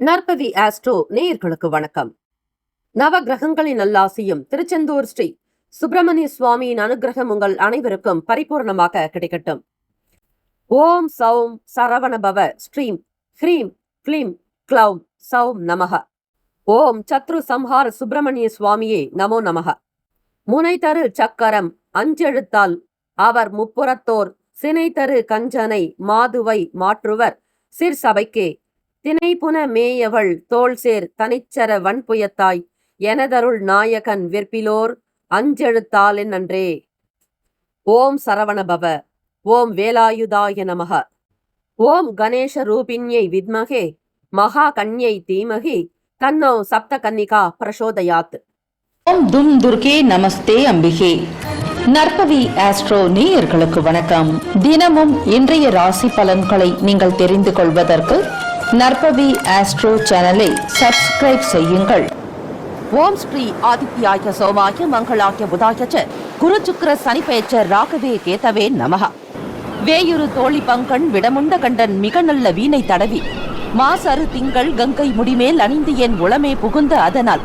நற்பவி astro நேயர்களுக்கு வணக்கம். நவ கிரகங்களின் நல்லாசியும் திருச்செந்தூர் ஸ்ரீ சுப்பிரமணிய சுவாமியின் அனுகிரகம் உங்கள் அனைவருக்கும் பரிபூர்ணமாக கிடைக்கட்டும். ஓம் சௌம் சரவணபவ ஸ்ரீம் ஹ்ரீம் க்ளீம் க்ளௌம் சௌம் நமக. ஓம் சத்ரு சம்ஹார சுப்பிரமணிய சுவாமியே நமோ நமக. முனை தரு சக்கரம் அஞ்செழுத்தால் அவர் முப்புறத்தோர் சினை தரு கஞ்சனை மாதுவை மாற்றுவர் சிற்சபைக்கே தினைப்புன மேயவள் தோள்சேர் தனிச்சர வன்புயத்தாய் எனதருள் நாயகன் விற்பிலோர் அஞ்செழுத்தாலின் நன்றே. ஓம் சரவணபவ. ஓம் வேலாயுதாய நமக. ஓம் கணேஷ ரூபிண்யை வித்மகே மகா கன்யை தீமகி தன்னோ சப்த கன்னிகா பிரசோதயாத். ஓம் தும் துர்கே நமஸ்தே அம்பிகே. நற்பவி ஆஸ்ட்ரோ நேயர்களுக்கு வணக்கம். தினமும் இன்றைய ராசி பலன்களை நீங்கள் தெரிந்து கொள்வதற்கு நற்பவி ஆஸ்ட்ரோ சேனலை சப்ஸ்கிரைப் செய்யுங்கள். ஓம் ஸ்ரீ ஆதித்யாய சோமாய மங்களாய புதாய குரு சுக்கிர சனி பெயர்ச்ச ராகவே கேதவே நமக. வேயுரு தோழி பங்கன் விடமுண்ட கண்டன் மிக நல்ல வீணை தடவி மாசரு திங்கள் கங்கை முடிமேல் அணிந்து என் உளமே புகுந்த அதனால்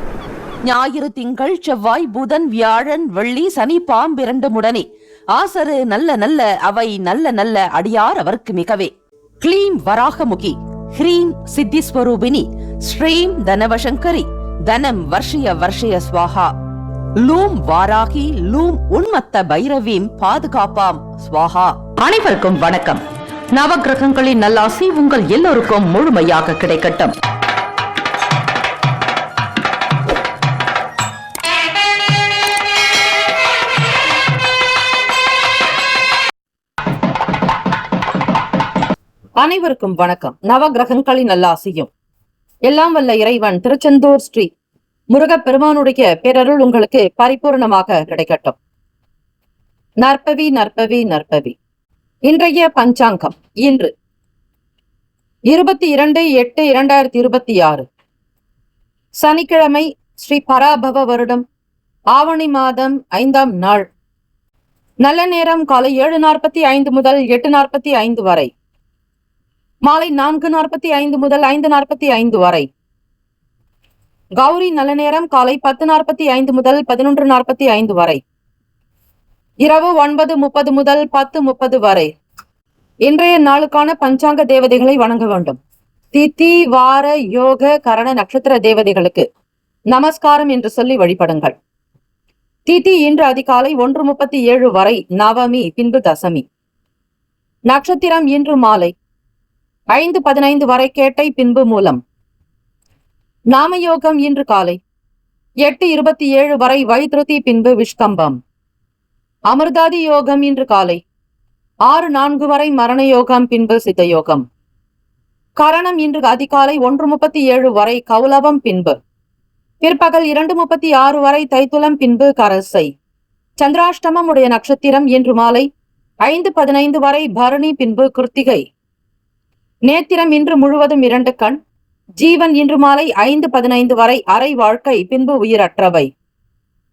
ஞாயிறு திங்கள் செவ்வாய் புதன் வியாழன் வெள்ளி சனி பாம்பிரண்டு முடனே ஆசரு நல்ல நல்ல அவை நல்ல நல்ல அடியார் அவருக்கு மிகவே. க்ளீம் வராகமுகி ஹ்ரீம் சித்திஸ்வரூபிணி ஸ்ரீம் தனவசங்கரி தனம் வர்ஷய வர்ஷய ஸ்வாஹா. லூம் வாராகி லூம் உன்மத்த பைரவீம் பாதுகாப்பாம் ஸ்வாஹா. அனைவருக்கும் வணக்கம். நவகிரகங்களின் நல்லாசி உங்கள் எல்லோருக்கும் முழுமையாக கிடைக்கட்டும். அனைவருக்கும் வணக்கம். நவகிரகங்களின் நல்லாசியும் எல்லாம் வல்ல இறைவன் திருச்செந்தூர் ஸ்ரீ முருகப்பெருமானுடைய பேரருள் உங்களுக்கு பரிபூர்ணமாக கிடைக்கட்டும். நற்பவி நற்பவி நற்பவி. இன்றைய பஞ்சாங்கம் இன்று 22/8/2026 சனிக்கிழமை, ஸ்ரீ பராபவ வருடம் ஆவணி மாதம் 5ஆம் நாள். நல்ல நேரம் காலை 7:45 முதல் 8:45 வரை, மாலை 4:45 முதல் 5:45 வரை. கௌரி நல்ல நேரம் காலை 10:45 முதல் 11:45 வரை, இரவு 9:30 முதல் 10:30 வரை. இன்றைய நாளுக்கான பஞ்சாங்க தேவதைகளை வணங்க வேண்டும். திதி வார யோக கரண நட்சத்திர தேவதைகளுக்கு நமஸ்காரம் என்று சொல்லி வழிபடுங்கள். திதி இன்று அதிகாலை 1:37 வரை நவமி, பின்பு தசமி. நட்சத்திரம் இன்று மாலை 5:15 வரை கேட்டை, பின்பு மூலம். நாமயோகம் இன்று காலை 8:27 வரை வைத்ருதி, பின்பு விஷ்கம்பம். அமிர்தாதி யோகம் இன்று காலை 6:04 வரை மரண யோகம், பின்பு சித்தயோகம். கரணம் இன்று அதிகாலை 1:37 வரை கௌலவம், பின்பு பிற்பகல் 2:36 வரை தைத்துலம், பின்பு கரசை. சந்திராஷ்டமம் உடைய நட்சத்திரம் இன்று மாலை 5:15 வரை பரணி, பின்பு கிருத்திகை. நேத்திரம் இன்று முழுவதும் 2 கண். ஜீவன் இன்று மாலை 5:15 வரை அரை வாழ்க்கை, பின்பு உயிரற்றவை.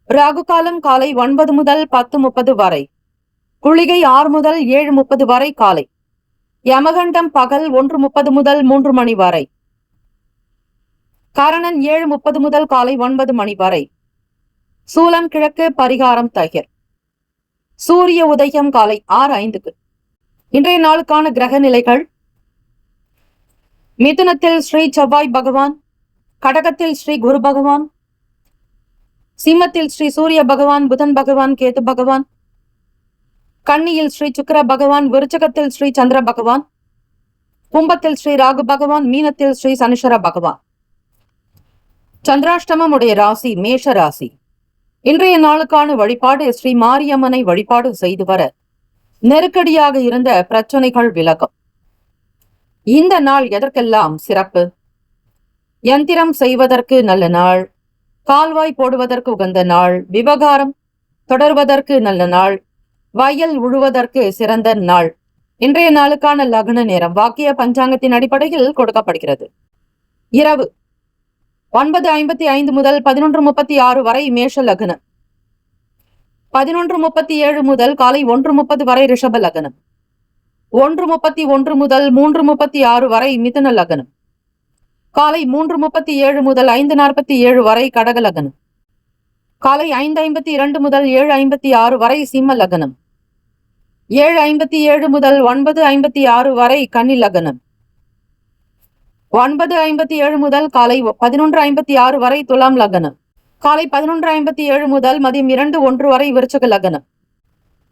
ராகுகாலம் காலை 9 முதல் 10:30 வரை, குளிகை 6 முதல் 7:30 வரை காலை. யமகண்டம் பகல் 1:30 முதல் 3 மணி வரை. கரணன் 7:30 முதல் காலை 9 மணி வரை. சூலம் கிழக்கு, பரிகாரம் தகிர். சூரிய உதயம் காலை 6:05. இன்றைய நாளுக்கான கிரக நிலைகள்: மிதுனத்தில் ஸ்ரீ செவ்வாய் பகவான், கடகத்தில் ஸ்ரீ குரு பகவான், சிம்மத்தில் ஸ்ரீ சூரிய பகவான், புதன் பகவான், கேது பகவான், கன்னியில் ஸ்ரீ சுக்கிர பகவான், விருச்சகத்தில் ஸ்ரீ சந்திர பகவான், கும்பத்தில் ஸ்ரீ ராகு பகவான், மீனத்தில் ஸ்ரீ சனீஸ்வர பகவான். சந்திராஷ்டமம் உடைய ராசி மேஷ ராசி. இன்றைய நாளுக்கான வழிபாடு: ஸ்ரீ மாரியம்மனை வழிபாடு செய்து வர நெருக்கடியாக இருந்த பிரச்சனைகள் விலகும். இந்த நாள் எதற்கெல்லாம் சிறப்பு? யந்திரம் செய்வதற்கு நல்ல நாள், கால்வாய் போடுவதற்கு உகந்த நாள், விவகாரம் தொடர்வதற்கு நல்ல நாள், வயல் உழுவதற்கு சிறந்த நாள். இன்றைய நாளுக்கான லக்ன நேரம் வாக்கிய பஞ்சாங்கத்தின் அடிப்படையில் கொடுக்கப்படுகிறது. இரவு 9:55 முதல் 11:36 வரை மேஷ லக்னம், 11:37 முதல் காலை 1:30 வரை ரிஷப லக்னம், 1:31 முதல் 3:36 வரை மிதுன லக்னம், காலை 3:37 முதல் 5:47 வரை கடக லக்னம். காலை 5:52 முதல் 7:56 வரை சிம்ம லக்னம். 7:57 முதல் 9:56 வரை கன்னி லக்னம். 9:57 முதல் காலை 11:56 வரை துலாம் லக்னம். காலை 11:57 முதல் மதியம் 2:01 வரை விருச்சிக லக்னம்.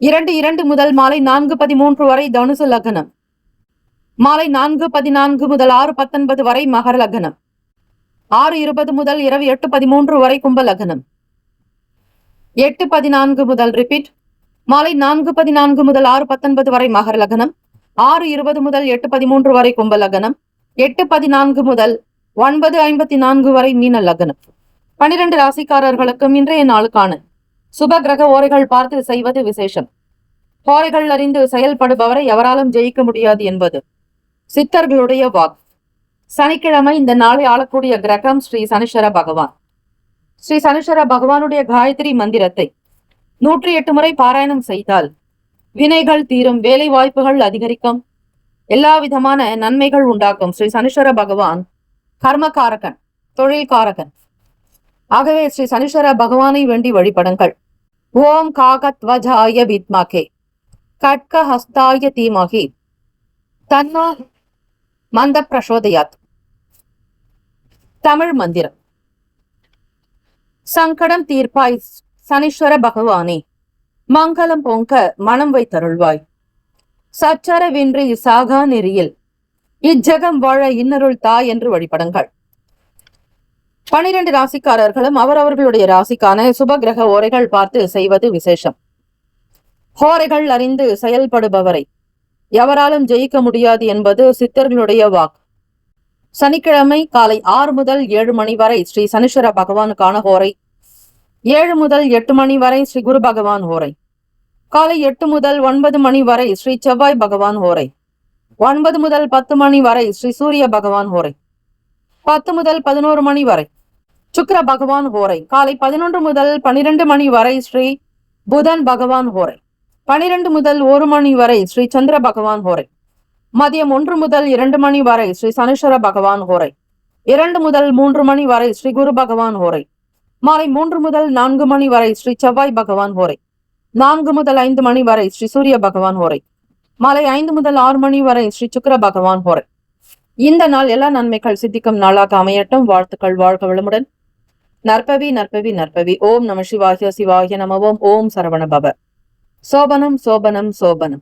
2:02 முதல் மாலை 4:13 வரை தனுசு லக்னம். மாலை 4:14 முதல் 6:19 வரை மகர லக்னம். 6:20 முதல் இரவு 8:13 வரை கும்ப லக்னம். 8:14 முதல் ரிப்பீட். மாலை 4:14 முதல் 6:19 வரை மகர லக்னம். 6:20 முதல் 8:13 வரை கும்ப லக்னம். 8:14 முதல் 9:54 வரை மீன லக்னம். 12 ராசிக்காரர்களுக்கும் இன்றைய நாளுக்கான சுப கிரக ஓரைகள் பார்த்து செய்வது விசேஷம். ஓரைகள் அறிந்து செயல்படுபவரை எவராலும் ஜெயிக்க முடியாது என்பது சித்தர்களுடைய வாக்கு. சனிக்கிழமை இந்த நாளை ஆளக்கூடிய கிரகம் ஸ்ரீ சனீஸ்வர பகவான். ஸ்ரீ சனீஸ்வர பகவானுடைய காயத்ரி மந்திரத்தை 108 முறை பாராயணம் செய்தால் வினைகள் தீரும், வேலை வாய்ப்புகள் அதிகரிக்கும், எல்லா விதமான நன்மைகள் உண்டாக்கும். ஸ்ரீ சனீஸ்வர பகவான் கர்மகாரகன், தொழில்காரகன். ஆகவே ஸ்ரீ சனீஸ்வர பகவானை வேண்டி வழிபடுங்கள். ஓம் காகத்வஜாய வித்மகே கட்க ஹஸ்தாய தீமகி தன்னோ மந்த பிரசோதயாத். தமிழ் மந்திரம். சங்கடம் தீர்ப்பாய் சனீஸ்வர பகவானே, மங்களம் பொங்க மனம் வைத்தருள்வாய். சச்சரவின்றி சாகா நெறியில் இஜ்ஜகம் வாழ இன்னருள் தாய் என்று வழிபடுங்கள். 12 ராசிக்காரர்களும் அவரவர்களுடைய ராசிக்கான சுப கிரக ஓரைகள் பார்த்து செய்வது விசேஷம். ஓரைகள் அறிந்து செயல்படுபவரை எவராலும் ஜெயிக்க முடியாது என்பது சித்தர்களுடைய வாக்கு. சனிக்கிழமை காலை 6 முதல் 7 மணி வரை ஸ்ரீ சனீஸ்வர பகவானுக்கான ஹோரை. 7 முதல் 8 மணி வரை ஸ்ரீ குரு பகவான் ஹோரை. காலை 8 முதல் 9 மணி வரை ஸ்ரீ செவ்வாய் பகவான் ஹோரை. 9 முதல் 10 மணி வரை ஸ்ரீ சூரிய பகவான் ஹோரை. 10 முதல் 11 மணி வரை சுக்கிர பகவான் ஹோரை. காலை 11 முதல் 12 மணி வரை ஸ்ரீ புதன் பகவான் ஹோரை. 12 முதல் 1 மணி வரை ஸ்ரீ சந்திர பகவான் ஹோரை. மதியம் 1 முதல் 2 மணி வரை ஸ்ரீ சனீஸ்வர பகவான் ஹோரை. 2 முதல் 3 மணி வரை ஸ்ரீ குரு பகவான் ஹோரை. மாலை 3 முதல் 4 மணி வரை ஸ்ரீ செவ்வாய் பகவான் ஹோரை. 4 முதல் 5 மணி வரை ஸ்ரீ சூரிய பகவான் ஹோரை. மாலை 5 முதல் 6 மணி வரை ஸ்ரீ சுக்கிர பகவான் ஹோரை. இந்த நாள் எல்லா நன்மைகள் சித்திக்கும் நாளாக அமையட்டும். வாழ்த்துக்கள். வாழ்க வளமுடன். நற்பவி நற்பவி நற்பவி. ஓம் நம சிவாய சிவாய நம. ஓம் சரவண பவ. சோபனம் சோபனம் சோபனம்.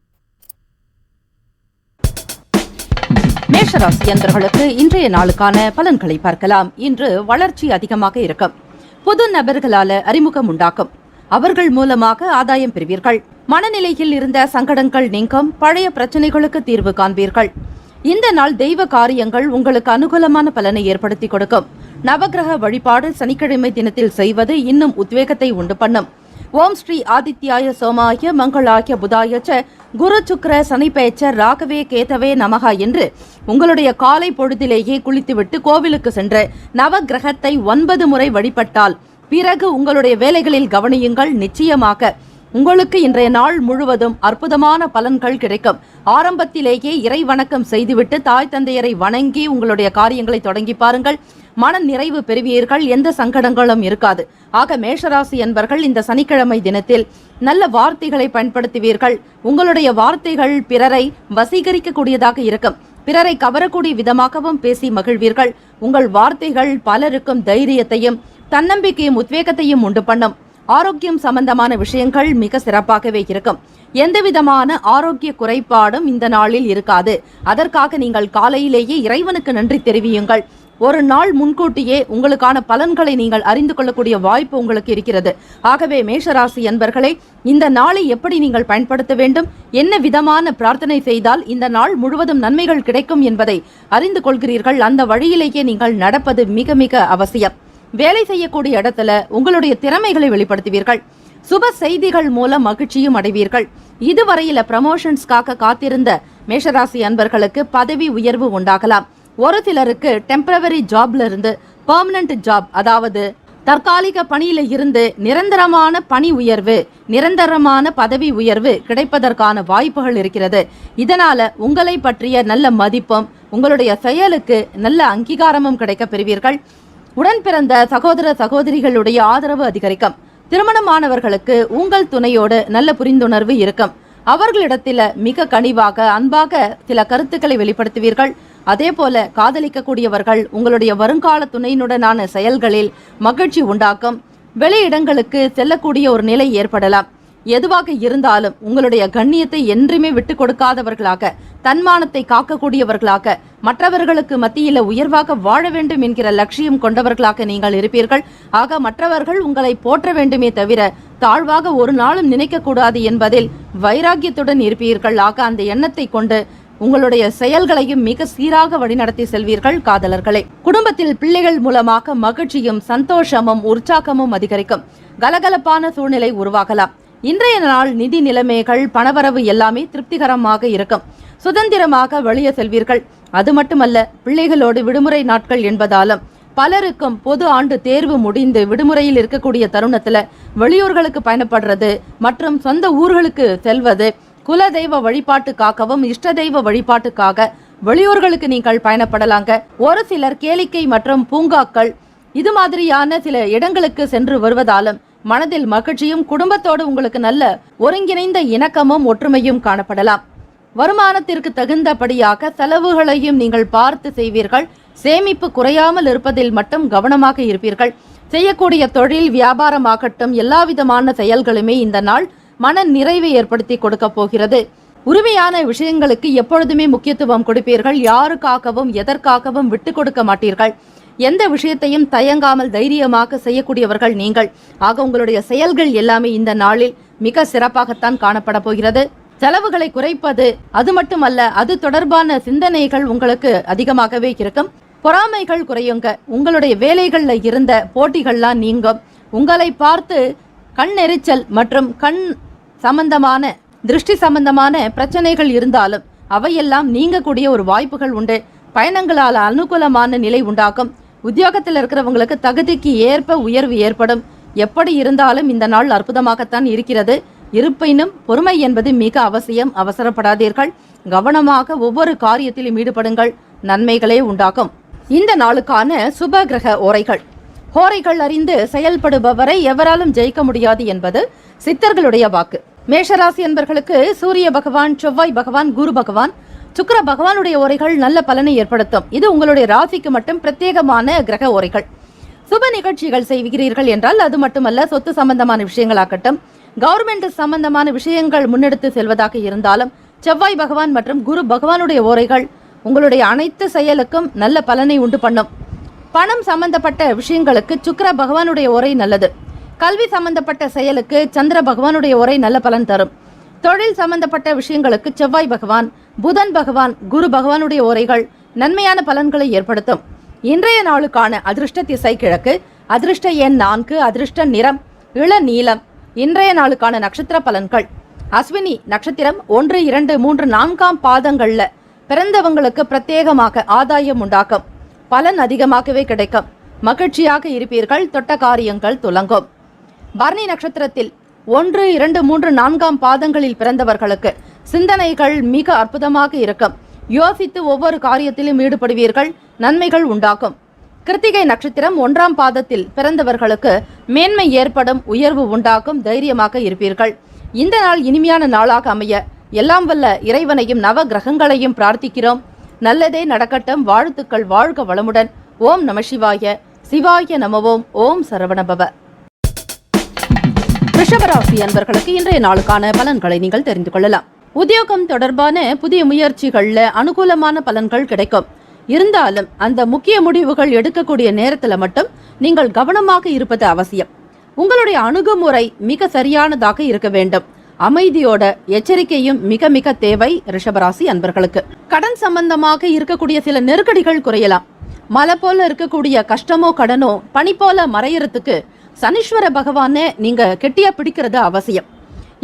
மேஷராசி அன்பர்களுக்கு இன்றைய நாளுக்கான பலன்களை பார்க்கலாம். இன்று வளர்ச்சி அதிகமாக இருக்கும். புது நபர்களால அறிமுகம் உண்டாக்கும். அவர்கள் மூலமாக ஆதாயம் பெறுவீர்கள். மனநிலையில் இருந்த சங்கடங்கள் நீங்கும். பழைய பிரச்சனைகளுக்கு தீர்வு காண்பீர்கள். இந்த நாள் தெய்வ காரியங்கள் உங்களுக்கு அனுகூலமான பலனை ஏற்படுத்தி கொடுக்கும். நவகிரக வழிபாடு சனிக்கிழமை தினத்தில் செய்வது இன்னும் உத்வேகத்தை உண்டு பண்ணும். ஓம் ஸ்ரீ ஆதித்யாய சோமாய மங்களாய புதாயச்ச குரு சுக்கிர சனி பேச்ச ராகவே கேதவே நமகா என்று உங்களுடைய காலை பொழுதிலேயே குளித்துவிட்டு கோவிலுக்கு சென்று நவகிரகத்தை 9 முறை வழிபட்டால் பிறகு உங்களுடைய வேலைகளில் கவனியுங்கள். நிச்சயமாக உங்களுக்கு இன்றைய நாள் முழுவதும் அற்புதமான பலன்கள் கிடைக்கும். ஆரம்பத்திலேயே இறை வணக்கம் செய்துவிட்டு தாய் தந்தையரை வணங்கி உங்களுடைய காரியங்களை தொடங்கி பாருங்கள். மன நிறைவு பெறுவீர்கள். எந்த சங்கடங்களும் இருக்காது. ஆக மேஷராசி என்பர்கள் இந்த சனிக்கிழமை தினத்தில் நல்ல வார்த்தைகளை பயன்படுத்துவீர்கள். உங்களுடைய வார்த்தைகள் பிறரை வசீகரிக்கக்கூடியதாக இருக்கும். பிறரை கவரக்கூடிய விதமாகவும் பேசி மகிழ்வீர்கள். உங்கள் வார்த்தைகள் பலருக்கும் தைரியத்தையும் தன்னம்பிக்கையும் உத்வேகத்தையும் உண்டு பண்ணும். ஆரோக்கியம் சம்பந்தமான விஷயங்கள் மிக சிறப்பாகவே இருக்கும். எந்தவிதமான ஆரோக்கிய குறைபாடும் இந்த நாளில் இருக்காது. அதற்காக நீங்கள் காலையிலேயே இறைவனுக்கு நன்றி தெரிவியுங்கள். ஒரு நாள் முன்கூட்டியே உங்களுக்கான பலன்களை நீங்கள் அறிந்து கொள்ளக்கூடிய வாய்ப்பு உங்களுக்கு இருக்கிறது. ஆகவே மேஷராசி அன்பர்களே, இந்த நாளை எப்படி நீங்கள் பயன்படுத்த வேண்டும், என்ன விதமான பிரார்த்தனை செய்தால் இந்த நாள் முழுவதும் நன்மைகள் கிடைக்கும் என்பதை அறிந்து கொள்கிறீர்கள். அந்த வழியிலேயே நீங்கள் நடப்பது மிக மிக அவசியம். வேலை செய்யக்கூடிய இடத்துல உங்களுடைய திறமைகளை வெளிப்படுத்துவீர்கள். சுப செய்திகள் மூலம் மகிழ்ச்சியும் அடைவீர்கள். இதுவரையில ப்ரமோஷன்ஸ்க்காக காத்திருந்த மேஷராசி அன்பர்களுக்கு பதவி உயர்வு உண்டாகலாம். ஒரு சிலருக்கு டெம்பரவரி ஜாப்ல இருந்து பெர்மனன்ட் ஜாப், அதாவது தற்காலிக பணியில இருந்து நிரந்தரமான பணி உயர்வு, நிரந்தரமான பதவி உயர்வு கிடைப்பதற்கான வாய்ப்புகள் இருக்கிறது. இதனால உங்களை பற்றிய நல்ல மதிப்பும் உங்களுடைய செயலுக்கு நல்ல அங்கீகாரமும் கிடைக்க பெறுவீர்கள். உடன் பிறந்த சகோதர சகோதரிகளுடைய ஆதரவு அதிகரிக்கும். திருமணமானவர்களுக்கு உங்கள் துணையோடு நல்ல புரிந்துணர்வு இருக்கும். அவர்களிடத்தில் மிக கனிவாக அன்பாக சில கருத்துக்களை வெளிப்படுத்துவீர்கள். அதே போல காதலிக்கக்கூடியவர்கள் உங்களுடைய வருங்கால துணையினுடனான செயல்களில் மகிழ்ச்சி உண்டாக்கும். வெளியிடங்களுக்கு செல்லக்கூடிய ஒரு நிலை ஏற்படலாம். எதுவாக இருந்தாலும் உங்களுடைய கண்ணியத்தை என்றுமே விட்டு கொடுக்காதவர்களாக, தன்மானத்தை காக்கக்கூடியவர்களாக, மற்றவர்களுக்கு மத்தியில உயர்வாக வாழ வேண்டும் என்கிற லட்சியம் கொண்டவர்களாக நீங்கள் இருப்பீர்கள். ஆக மற்றவர்கள் உங்களை போற்ற வேண்டுமே தவிர தாழ்வாக ஒரு நாளும் நினைக்க கூடாது என்பதில் வைராக்கியத்துடன் இருப்பீர்கள். ஆக அந்த எண்ணத்தை கொண்டு உங்களுடைய செயல்களையும் மிக சீராக வழிநடத்தி செல்வீர்கள். காதலர்களே, குடும்பத்தில் பிள்ளைகள் மூலமாக மகிழ்ச்சியும் சந்தோஷமும் உற்சாகமும் அதிகரிக்கும். கலகலப்பான சூழ்நிலை உருவாகலாம். இன்றைய நாள் நிதி நிலைமைகள், பணவரவு எல்லாமே திருப்திகரமாக இருக்கும். சுதந்திரமாக வெளியே செல்வீர்கள். அது மட்டுமல்ல, பிள்ளைகளோடு விடுமுறை நாட்கள் என்பதாலும் பலருக்கும் பொது ஆண்டு தேர்வு முடிந்து விடுமுறையில் இருக்கக்கூடிய தருணத்துல வெளியூர்களுக்கு பயணப்படுறது மற்றும் சொந்த ஊர்களுக்கு செல்வது, குல தெய்வ வழிபாட்டுக்காகவும் இஷ்ட தெய்வ வழிபாட்டுக்காக வெளியூர்களுக்கு நீங்கள் பயணப்படலாங்க. ஒரு சிலர் கேளிக்கை மற்றும் பூங்காக்கள் இது மாதிரியான சில இடங்களுக்கு சென்று வருவதாலும் மனதில் மகிழ்ச்சியும் குடும்பத்தோடு உங்களுக்கு நல்ல ஒருங்கிணைந்த இணக்கமும் ஒற்றுமையும் காணப்படலாம். வருமானத்திற்கு தகுந்தபடியாக செலவுகளையும் நீங்கள் பார்த்து செய்வீர்கள். சேமிப்பு குறையாமல் இருப்பதில் மட்டும் கவனமாக இருப்பீர்கள். செய்யக்கூடிய தொழில் வியாபாரமாகட்டும் எல்லா விதமான செயல்களுமே இந்த நாள் மன நிறைவை ஏற்படுத்தி கொடுக்க போகிறது. உரிமையான விஷயங்களுக்கு எப்பொழுதுமே முக்கியத்துவம் கொடுப்பீர்கள். யாருக்காகவும் எதற்காகவும் விட்டு கொடுக்க மாட்டீர்கள். எந்த விஷயத்தையும் தயங்காமல் தைரியமாக செய்யக்கூடியவர்கள் நீங்கள். ஆக உங்களுடைய செயல்கள் எல்லாமே இந்த நாளில் மிக சிறப்பாகத்தான் காணப்பட போகிறது. செலவுகளை குறைப்பது அது மட்டுமல்ல, அது தொடர்பான சிந்தனைகள் உங்களுக்கு அதிகமாகவே இருக்கும். பொறாமைகள் குறையுங்க. உங்களுடைய வேலைகள்ல இருந்த போட்டிகள்லாம் நீங்கும். உங்களை பார்த்து கண் எரிச்சல் மற்றும் கண் சம்பந்தமான திருஷ்டி சம்பந்தமான பிரச்சனைகள் இருந்தாலும் அவையெல்லாம் நீங்கக்கூடிய ஒரு வாய்ப்புகள் உண்டு. பயணங்களால் அனுகூலமான நிலை உண்டாகும். உத்தியோகத்தில் இருக்கிறவங்களுக்கு தகுதிக்கு ஏற்ப உயர்வு ஏற்படும். எப்படி இருந்தாலும் இந்த நாள் அற்புதமாகத்தான் இருக்கிறது. இருப்பினும் பொறுமை என்பது மிக அவசியம். அவசரப்படாதீர்கள். கவனமாக ஒவ்வொரு காரியத்திலும் ஈடுபடுங்கள். நன்மைகளே உண்டாகும். இந்த நாளுக்கான சுப கிரக ஓரைகள். ஹோரைகள் அறிந்து செயல்படுபவரை எவராலும் ஜெயிக்க முடியாது என்பது சித்தர்களுடைய வாக்கு. மேஷராசி என்பர்களுக்கு சூரிய பகவான், செவ்வாய் பகவான், குரு பகவான், சுக்கிர பகவானுடைய ஓரைகள் நல்ல பலனை ஏற்படுத்தும். இது உங்களுடைய ராசிக்கு மட்டும் பிரத்யேகமான கிரக ஓரைகள். சுப நிகழ்ச்சிகள் செய்கிறீர்கள் என்றால் அது மட்டுமல்ல, சொத்து சம்பந்தமான விஷயங்களாகட்டும், கவர்மெண்ட் சம்பந்தமான விஷயங்கள் முன்னெடுத்து செல்வதாக இருந்தாலும் செவ்வாய் பகவான் மற்றும் குரு பகவானுடைய ஓரைகள் உங்களுடைய அனைத்து செயலுக்கும் நல்ல பலனை உண்டு பண்ணும். பணம் சம்பந்தப்பட்ட விஷயங்களுக்கு சுக்கிர பகவானுடைய ஓரை நல்லது. கல்வி சம்பந்தப்பட்ட செயலுக்கு சந்திர பகவானுடைய ஓரை நல்ல பலன் தரும். தொழில் சம்பந்தப்பட்ட விஷயங்களுக்கு செவ்வாய் பகவான், புதன் பகவான், குரு பகவானுடைய ஓரைகள் நன்மையான பலன்களை ஏற்படுத்தும். இன்றைய நாளுக்கான அதிர்ஷ்ட திசை கிழக்கு, அதிர்ஷ்ட எண் 4, அதிர்ஷ்ட நிறம் இளநீலம். இன்றைய நாளுக்கான நட்சத்திர பலன்கள். அஸ்வினி நட்சத்திரம் 1, 2, 3, 4ஆம் பாதங்கள்ல பிறந்தவங்களுக்கு பிரத்யேகமாக ஆதாயம் உண்டாக்கும். பலன் அதிகமாகவே கிடைக்கும். மகிழ்ச்சியாக இருப்பீர்கள். தொட்ட காரியங்கள் துலங்கும். பரணி நட்சத்திரத்தில் 1, 2, 3, 4ஆம் பாதங்களில் பிறந்தவர்களுக்கு சிந்தனைகள் மிக அற்புதமாக இருக்கும். யோசித்து ஒவ்வொரு காரியத்திலும் ஈடுபடுவீர்கள். நன்மைகள் உண்டாகும். கிருத்திகை நட்சத்திரம் 1ஆம் பாதத்தில் பிறந்தவர்களுக்கு மேன்மை ஏற்படும். உயர்வு உண்டாகும். தைரியமாக இருப்பீர்கள். இந்த நாள் இனிமையான நாளாக அமைய எல்லாம் வல்ல இறைவனையும் நவ கிரகங்களையும் பிரார்த்திக்கிறோம். நல்லதே நடக்கட்டும். வாழ்த்துக்கள். வாழ்க வளமுடன். ஓம் நம சிவாய. சிவாய நமவோம். ஓம் சரவணபவ. ரிஷபராசி அன்பர்களுக்கு இன்றைய நாளுக்கான பலன்களை நீங்கள் தெரிந்து கொள்ளலாம். உத்தியோகம் தொடர்பான புதிய முயற்சிகள்ல அனுகூலமான பலன்கள் கிடைக்கும். இருந்தாலும் அந்த முக்கிய முடிவுகள் எடுக்கக்கூடிய நேரத்துல மட்டும் நீங்கள் கவனமாக இருப்பது அவசியம். உங்களுடைய அணுகுமுறை மிக சரியானதாக இருக்க வேண்டும். அமைதியோட எச்சரிக்கையும் மிக மிக தேவை. ரிஷபராசி அன்பர்களுக்கு கடன் சம்பந்தமாக இருக்கக்கூடிய சில நெருக்கடிகள் குறையலாம். மலை போல இருக்கக்கூடிய கஷ்டமோ கடனோ பனி போல மறையறதுக்கு சனீஸ்வர பகவானை நீங்க கெட்டியா பிடிக்கிறது அவசியம்.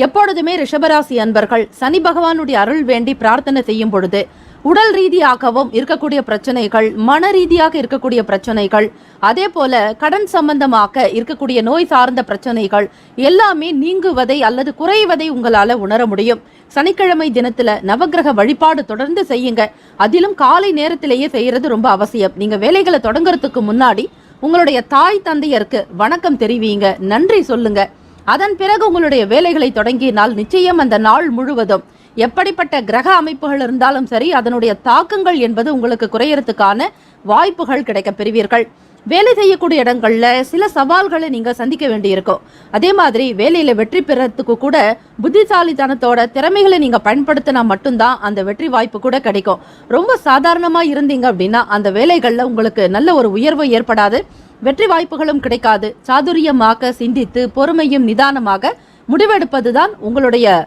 எப்பொழுதுமே ரிஷபராசி அன்பர்கள் சனி பகவானுடைய அருள் வேண்டி பிரார்த்தனை செய்யும் பொழுது உடல் ரீதியாகவும் இருக்கக்கூடிய பிரச்சனைகள், மன ரீதியாக இருக்கக்கூடிய பிரச்சனைகள், அதே போல கடன் சம்பந்தமாக இருக்கக்கூடிய நோய் சார்ந்த பிரச்சனைகள் எல்லாமே நீங்குவதை அல்லது குறைவதை உங்களால உணர முடியும். சனிக்கிழமை தினத்துல நவக்கிரக வழிபாடு தொடர்ந்து செய்யுங்க. அதிலும் காலை நேரத்திலேயே செய்யறது ரொம்ப அவசியம். நீங்க வேலைகளை தொடங்குறதுக்கு முன்னாடி உங்களுடைய தாய் தந்தையருக்கு வணக்கம் தெரிவிங்க, நன்றி சொல்லுங்க. அதன் பிறகு உங்களுடைய வேலைகளை தொடங்கினால் நிச்சயம் அந்த நாள் முழுவதும் எப்படிப்பட்ட கிரக அமைப்புகள் இருந்தாலும் சரி அதனுடைய தாக்கங்கள் என்பது உங்களுக்கு குறையறதுக்கான வாய்ப்புகள் கிடைக்க பெறுவீர்கள். வேலை செய்யக்கூடிய இடங்கள்ல சில சவால்களை நீங்க சந்திக்க வேண்டியிருக்கும். அதே மாதிரி வேலையில வெற்றி பெறத்துக்கு கூட புத்திசாலித்தனத்தோட திறமைகளை நீங்க பயன்படுத்தினா மட்டும்தான் அந்த வெற்றி வாய்ப்பு கூட கிடைக்கும். ரொம்ப சாதாரணமா இருந்தீங்க அப்படின்னா அந்த வேலைகள்ல உங்களுக்கு நல்ல ஒரு உயர்வு ஏற்படாது, வெற்றி வாய்ப்புகளும் கிடைக்காது. சாதுரியமாக சிந்தித்து பொறுமையும் நிதானமாக முடிவெடுப்பதுதான் உங்களுடைய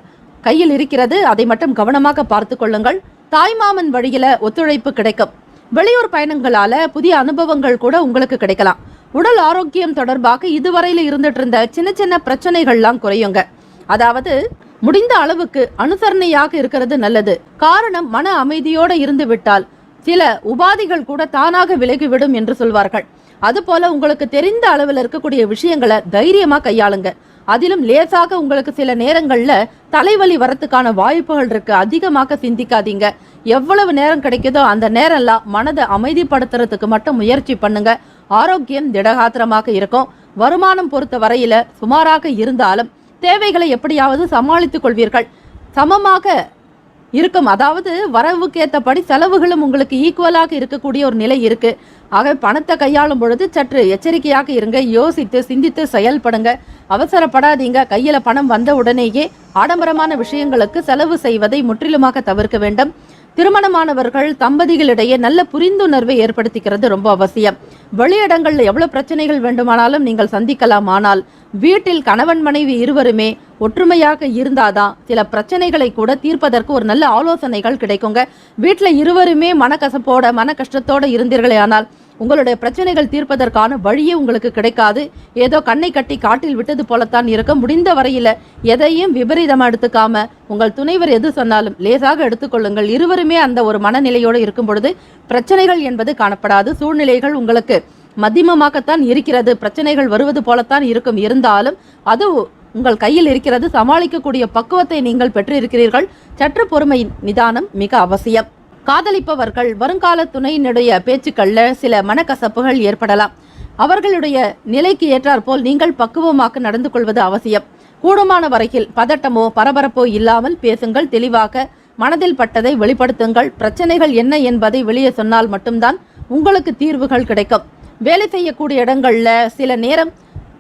கையில் இருக்கிறது. அதை மட்டும் கவனமாக பார்த்து கொள்ளுங்கள். தாய்மாமன் வழியில ஒத்துழைப்பு கிடைக்கும். வெளியூர் பயணங்களால புதிய அனுபவங்கள் கூட உங்களுக்கு கிடைக்கலாம். உடல் ஆரோக்கியம் தொடர்பாக இதுவரையில இருந்துட்டு இருந்த சின்ன சின்ன பிரச்சனைகள்லாம் குறையுங்க. அதாவது முடிந்த அளவுக்கு அனுசரணையாக இருக்கிறது நல்லது. காரணம், மன அமைதியோட இருந்து விட்டால் சில உபாதைகள் கூட தானாக விலகிவிடும் என்று சொல்வார்கள். அதுபோல உங்களுக்கு தெரிந்த அளவில் இருக்கக்கூடிய விஷயங்களை தைரியமா கையாளுங்க. அதிலும் லேசாக உங்களுக்கு சில நேரங்கள்ல தலைவலி வரத்துக்கான வாய்ப்புகள் இருக்கு. அதிகமாக சிந்திக்காதீங்க. எவ்வளவு நேரம் கிடைக்குதோ அந்த நேரம்லாம் மனதை அமைதிப்படுத்துறதுக்கு மட்டும் முயற்சி பண்ணுங்க. ஆரோக்கியம் திடகாத்திரமாக இருக்கும். வருமானம் பொறுத்த வரையில சுமாராக இருந்தாலும் தேவைகளை எப்படியாவது சமாளித்துக் கொள்வீர்கள். சமமாக இருக்கும், அதாவது வரவுக்கு ஏற்றபடி செலவுகளும் உங்களுக்கு ஈக்குவலாக இருக்கக்கூடிய ஒரு நிலை இருக்கு. ஆக பணத்தை கையாளும் பொழுது சற்று எச்சரிக்கையாக இருங்க. யோசித்து சிந்தித்து செயல்படுங்க. அவசரப்படாதீங்க. கையில பணம் வந்த உடனேயே ஆடம்பரமான விஷயங்களுக்கு செலவு செய்வதை முற்றிலுமாக தவிர்க்க வேண்டும். திருமணமானவர்கள் தம்பதிகளிடையே நல்ல புரிந்துணர்வை ஏற்படுத்திக்கிறது ரொம்ப அவசியம். வெளியிடங்கள்ல எவ்வளவு பிரச்சனைகள் வேண்டுமானாலும் நீங்கள் சந்திக்கலாம். ஆனால் வீட்டில் கணவன் மனைவி இருவருமே ஒற்றுமையாக இருந்தாதான் சில பிரச்சனைகளை கூட தீர்ப்பதற்கு ஒரு நல்ல ஆலோசனைகள் கிடைக்குங்க. வீட்டுல இருவருமே மனக்கசப்போட மன கஷ்டத்தோட இருந்தீர்களே ஆனால் உங்களுடைய பிரச்சனைகள் தீர்ப்பதற்கான வழியே உங்களுக்கு கிடைக்காது. ஏதோ கண்ணை கட்டி காட்டில் விட்டது போலத்தான் இருக்க. முடிந்த வரையில எதையும் விபரீதமா எடுத்துக்காம உங்கள் துணைவர் எது சொன்னாலும் லேசாக எடுத்துக்கொள்ளுங்கள். இருவருமே அந்த ஒரு மனநிலையோடு இருக்கும் பொழுது பிரச்சனைகள் என்பது காணப்படாது. சூழ்நிலைகள் உங்களுக்கு மத்தியமமாகத்தான் இருக்கிறது. பிரச்சனைகள் வருவது போலத்தான் இருக்கும். இருந்தாலும் அது உங்கள் கையில் இருக்கிறது. சமாளிக்கக்கூடிய பக்குவத்தை நீங்கள் பெற்றிருக்கிறீர்கள். சற்று பொறுமை நிதானம் மிக அவசியம். காதலிப்பவர்கள் வருங்கால துணையினுடைய பேச்சுக்கள்ல சில மனக்கசப்புகள் ஏற்படலாம். அவர்களுடைய நிலைக்கு ஏற்றாற்போல் நீங்கள் பக்குவமாக நடந்து கொள்வது அவசியம். கூடுமான வரையில் பதட்டமோ பரபரப்போ இல்லாமல் பேசுங்கள். தெளிவாக மனதில் பட்டதை வெளிப்படுத்துங்கள். பிரச்சனைகள் என்ன என்பதை வெளியே சொன்னால் மட்டும்தான் உங்களுக்கு தீர்வுகள் கிடைக்கும். வேலை செய்யக்கூடிய இடங்கள்ல சில நேரம்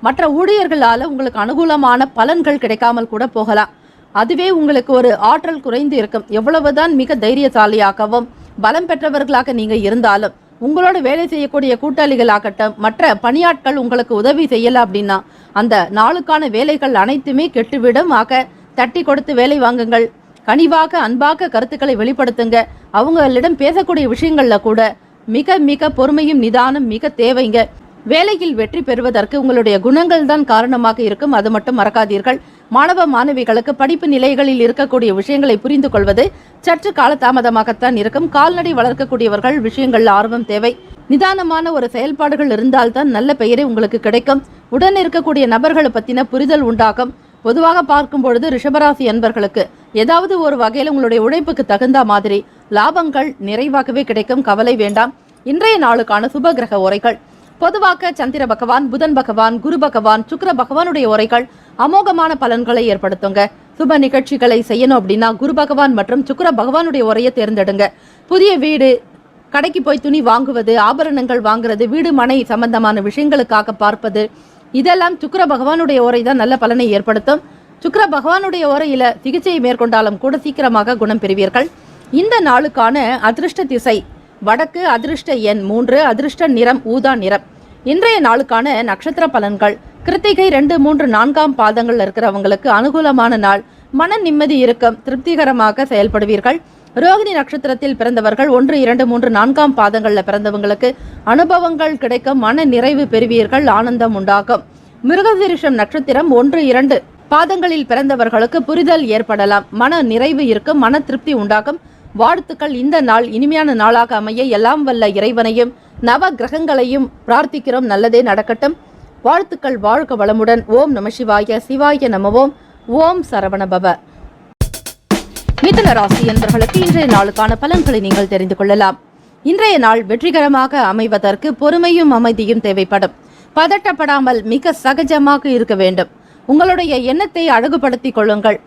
மற்ற ஊழியர்களால உங்களுக்கு அனுகூலமான பலன்கள் கிடைக்காமல் கூட போகலாம். அதுவே உங்களுக்கு ஒரு ஆற்றல் குறைந்து இருக்கும். எவ்வளவுதான் மிக தைரியசாலியாகவும் பலம் பெற்றவர்களாக நீங்க இருந்தாலும் உங்களோட வேலை செய்யக்கூடிய கூட்டாளிகளாகட்டும் மற்ற பணியாட்கள் உங்களுக்கு உதவி செய்யல அப்படின்னா அந்த நாளுக்கான வேலைகள் அனைத்துமே கெட்டுவிடும். ஆக தட்டி கொடுத்து வேலை வாங்குங்கள். கனிவாக அன்பாக கருத்துக்களை வெளிப்படுத்துங்க. அவங்களிடம் பேசக்கூடிய விஷயங்கள்ல கூட மிக மிக பொறுமையும் நிதானம் மிக தேவைங்க. வேலையில் வெற்றி பெறுவதற்கு உங்களுடைய குணங்கள் தான் காரணமாக இருக்கும். அது மட்டும் மறக்காதீர்கள். மாணவ மாணவிகளுக்கு படிப்பு நிலைகளில் இருக்கக்கூடிய விஷயங்களை புரிந்து கொள்வது சற்று காலதாமதமாகத்தான் இருக்கும். கால்நடை வளர்க்கக்கூடியவர்கள் விஷயங்கள் ஆர்வம் தேவை. நிதானமான ஒரு செயல்பாடுகள் இருந்தால்தான் நல்ல பெயரை உங்களுக்கு கிடைக்கும். உடன் இருக்கக்கூடிய நபர்களை பத்தின புரிதல் உண்டாகும். பொதுவாக பார்க்கும் பொழுது ரிஷபராசி அன்பர்களுக்கு ஏதாவது ஒரு வகையில் உங்களுடைய உழைப்புக்கு தகுந்த மாதிரி லாபங்கள் நிறைவாகவே கிடைக்கும். கவலை வேண்டாம். இன்றைய நாளுக்கான சுப கிரக உரைகள். பொதுவாக சந்திர பகவான், புதன் பகவான், குரு பகவான், சுக்கிர பகவானுடைய உரைகள் அமோகமான பலன்களை ஏற்படுத்துங்க. சுப நிகழ்ச்சிகளை செய்யணும் அப்படின்னா குரு பகவான் மற்றும் சுக்கிர பகவானுடைய உரையை தேர்ந்தெடுங்க. புதிய வீடு, கடைக்கு போய் துணி வாங்குவது, ஆபரணங்கள் வாங்குறது, வீடு மனை சம்பந்தமான விஷயங்களுக்காக பார்ப்பது, இதெல்லாம் சுக்கிர பகவானுடைய உரை தான் நல்ல பலனை ஏற்படுத்தும். சுக்கிர பகவானுடைய உரையில சிகிச்சையை மேற்கொண்டாலும் கூட சீக்கிரமாக குணம் பெறுவீர்கள். இந்த நாளுக்கான அதிர்ஷ்ட திசை வடக்கு, அதிர்ஷ்ட எண் 3, அதிர்ஷ்ட நிறம் ஊதா நிறம். இன்றைய நாளுக்கான நட்சத்திர பலன்கள். கிருத்திகை 2, 3, 4ஆம் பாதங்கள் இருக்கிறவங்களுக்கு அனுகூலமான நாள். மன நிம்மதி இருக்கும். திருப்திகரமாக செயல்படுவீர்கள். ரோகிணி நட்சத்திரத்தில் பிறந்தவர்கள் 1, 2, 3, 4ஆம் பாதங்கள்ல பிறந்தவங்களுக்கு அனுபவங்கள் கிடைக்கும். மன நிறைவு பெறுவீர்கள். ஆனந்தம் உண்டாகும். மிருகசீரிஷம் நட்சத்திரம் 1, 2 பாதங்களில் பிறந்தவர்களுக்கு புரிதல் ஏற்படலாம். மன நிறைவு இருக்கும். மன திருப்தி உண்டாகும். வாழ்த்துக்கள். இந்த நாள் இனிமையான நாளாக அமைய எல்லாம் வல்ல இறைவனையும் நவ கிரகங்களையும் பிரார்த்திக்கிறோம். நல்லதே நடக்கட்டும். வாழ்த்துக்கள். வாழ்க வளமுடன். ஓம் நம சிவாய. சிவாய நமவோம். ஓம் சரவண பவ. மிதுன ராசி என்பவர்களுக்கு இன்றைய நாளுக்கான பலன்களை நீங்கள் தெரிந்து கொள்ளலாம். இன்றைய நாள் வெற்றிகரமாக அமைவதற்கு பொறுமையும் அமைதியும் தேவைப்படும். பதட்டப்படாமல் மிக சகஜமாக இருக்க வேண்டும். உங்களுடைய எண்ணத்தை அழகுபடுத்திக் கொள்ளுங்கள்.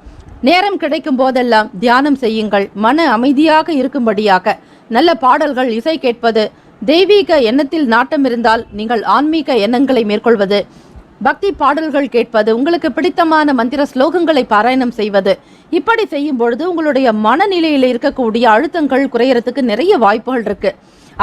நேரம் கிடைக்கும் போதெல்லாம் தியானம் செய்யுங்கள். மன அமைதியாக இருக்கும்படியாக நல்ல பாடல்கள், இசை கேட்பது, தெய்வீக எண்ணத்தில் நாட்டம் இருந்தால் நீங்கள் ஆன்மீக எண்ணங்களை மேற்கொள்வது, பக்தி பாடல்கள் கேட்பது, உங்களுக்கு பிடித்தமான மந்திர ஸ்லோகங்களை பாராயணம் செய்வது, இப்படி செய்யும் பொழுது உங்களுடைய மனநிலையில் இருக்கக்கூடிய அழுத்தங்கள் குறையறதுக்கு நிறைய வாய்ப்புகள் இருக்கு.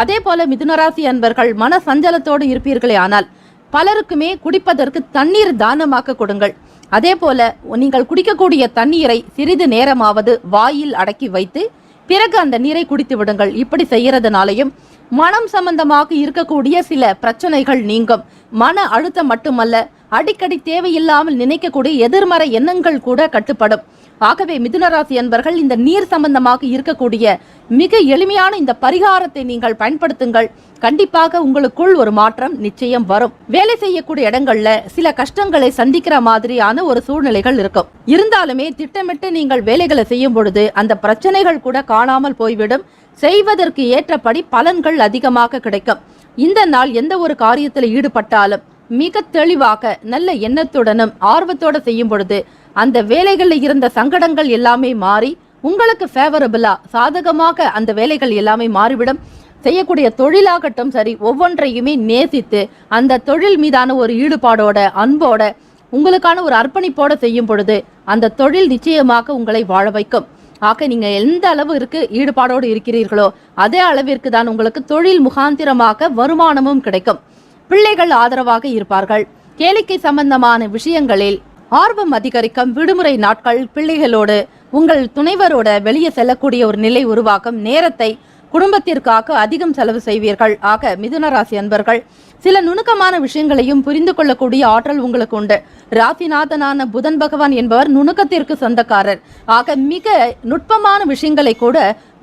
அதே போல மிதுனராசி அன்பர்கள் மன சஞ்சலத்தோடு இருப்பீர்களே ஆனால் பலருக்குமே குடிப்பதற்கு தண்ணீர் தானமாக கொடுங்கள். அதே போல நீங்கள் குடிக்கக்கூடிய தண்ணீரை சிறிது நேரமாவது வாயில் அடக்கி வைத்து பிறகு அந்த நீரை குடித்து விடுங்கள். இப்படி செய்யறதுனாலையும் மனம் சம்பந்தமாக இருக்கக்கூடிய சில பிரச்சனைகள் நீங்கும். மன அழுத்தம் மட்டுமல்ல, அடிக்கடி தேவையில்லாமல் நினைக்கக்கூடிய எதிர்மறை எண்ணங்கள் கூட கட்டுப்படும். ஆகவே மிதுனராசி அன்பர்கள் இந்த நீர் சம்பந்தமாக இருக்கக்கூடிய மிக எளிமையான இந்த பரிகாரத்தை நீங்கள் பயன்படுத்துங்கள். கண்டிப்பாக உங்களுக்குள் ஒரு மாற்றம் நிச்சயம் வரும். வேலை செய்யக்கூடிய இடங்கள்ல சில கஷ்டங்களை சந்திக்கிற மாதிரியான ஒரு சூழ்நிலைகள் இருக்கும். இருந்தாலுமே திட்டமிட்டு நீங்கள் வேலைகளை செய்யும் பொழுது அந்த பிரச்சனைகள் கூட காணாமல் போய்விடும். செய்வதற்கு ஏற்றபடி பலன்கள் அதிகமாக கிடைக்கும். இந்த நாள் எந்த ஒரு காரியத்தில் ஈடுபட்டாலும் மிக தெளிவாக நல்ல எண்ணத்துடனும் ஆர்வத்தோட செய்யும் பொழுது அந்த வேலைகளில் இருந்த சங்கடங்கள் எல்லாமே மாறி உங்களுக்கு ஃபேவரபிளா சாதகமாக அந்த வேலைகள் எல்லாமே மாறிவிடும். செய்யக்கூடிய தொழிலாகட்டும் சரி, ஒவ்வொன்றையுமே நேசித்து அந்த தொழில் மீதான ஒரு ஈடுபாடோட, அன்போட, உங்களுக்கான ஒரு அர்ப்பணிப்போட செய்யும் பொழுது அந்த தொழில் நிச்சயமாக உங்களை வாழ வைக்கும். ஆக நீங்க எந்த அளவிற்கு ஈடுபாடோடு இருக்கிறீர்களோ அதே அளவிற்கு தான் உங்களுக்கு தொழில் முகாந்திரமாக வருமானமும் கிடைக்கும். பிள்ளைகள் ஆதரவாக இருப்பார்கள். கேளிக்கை சம்பந்தமான விஷயங்களில் ஆர்வம் அதிகரிக்கும். விடுமுறை நாட்கள் பிள்ளைகளோடு உங்கள் துணைவரோட வெளியே செல்லக்கூடிய ஒரு நிலை உருவாக்கும். நேரத்தை குடும்பத்திற்காக அதிகம் செலவு செய்வீர்கள். ஆக மிதுனராசி அன்பர்கள் சில நுணுக்கமான விஷயங்களையும் புரிந்து கொள்ளக்கூடிய ஆற்றல் உங்களுக்கு உண்டு. ராசிநாதனான புதன் பகவான் என்பவர் நுணுக்கத்திற்கு சொந்தக்காரர். ஆக மிக நுட்பமான விஷயங்களை கூட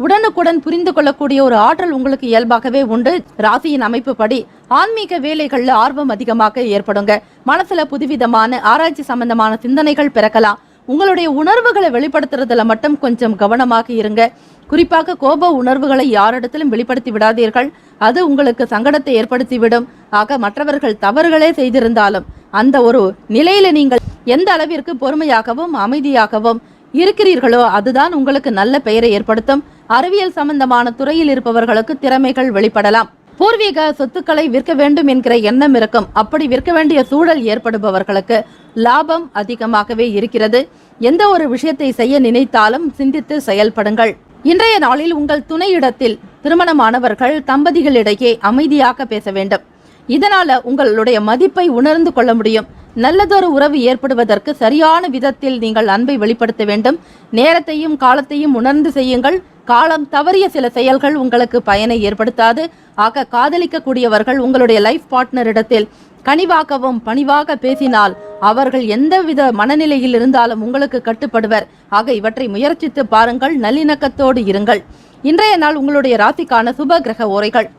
உடனுக்குடன் புரிந்து கொள்ளக்கூடிய ஒரு ஆற்றல் உங்களுக்கு இயல்பாகவே உண்டு. ராசியின் அமைப்பு படி ஆன்மீக வேலைகள்ல ஆர்வம் அதிகமாக ஏற்படுங்க. மனசுல புதுவிதமான ஆராய்ச்சி சம்பந்தமான சிந்தனைகள் பிறக்கலாம். உங்களுடைய உணர்வுகளை வெளிப்படுத்துறதுல மட்டும் கொஞ்சம் கவனமாக இருங்க. குறிப்பாக கோப உணர்வுகளை யாரிடத்திலும் வெளிப்படுத்தி விடாதீர்கள். அது உங்களுக்கு சங்கடத்தை ஏற்படுத்திவிடும். ஆக மற்றவர்கள் தவறுகளே செய்திருந்தாலும் அந்த ஒரு நிலையில நீங்கள் எந்த அளவிற்கு பொறுமையாகவும் அமைதியாகவும் இருக்கிறீர்களோ அதுதான் உங்களுக்கு நல்ல பெயரை ஏற்படுத்தும். அறிவியல் சம்பந்தமான துறையில் இருப்பவர்களுக்கு திறமைகள் வெளிப்படலாம். பூர்வீக சொத்துக்களை விற்க வேண்டும் என்கிற எண்ணம் இருக்கும். அப்படி விற்க வேண்டிய சூழல் ஏற்படுபவர்களுக்கு லாபம் அதிகமாகவே இருக்கிறது. எந்த ஒரு விஷயத்தை செய்ய நினைத்தாலும் சிந்தித்து செயல்படுங்கள். இன்றைய நாளில் உங்கள் துணையிடத்தில் திருமணமானவர்கள் தம்பதிகளிடையே அமைதியாக பேச வேண்டும். இதனால உங்களுடைய மதிப்பை உணர்ந்து கொள்ள முடியும். நல்லதொரு உறவு ஏற்படுவதற்கு சரியான விதத்தில் நீங்கள் அன்பை வெளிப்படுத்த வேண்டும். நேரத்தையும் காலத்தையும் உணர்ந்து செய்யுங்கள். காலம் தவறிய சில செயல்கள் உங்களுக்கு பயனை ஏற்படுத்தாது. ஆக காதலிக்கக்கூடியவர்கள் உங்களுடைய லைஃப் பார்ட்னரிடத்தில் கனிவாகவும் பணிவாக பேசினால் அவர்கள் எந்தவித மனநிலையில் இருந்தாலும் உங்களுக்கு கட்டுப்படுவர். ஆக இவற்றை முயற்சித்து பாருங்கள். நல்லிணக்கத்தோடு இருங்கள். இன்றைய நாள் உங்களுடைய ராசிக்கான சுப கிரக ஓரைகள்: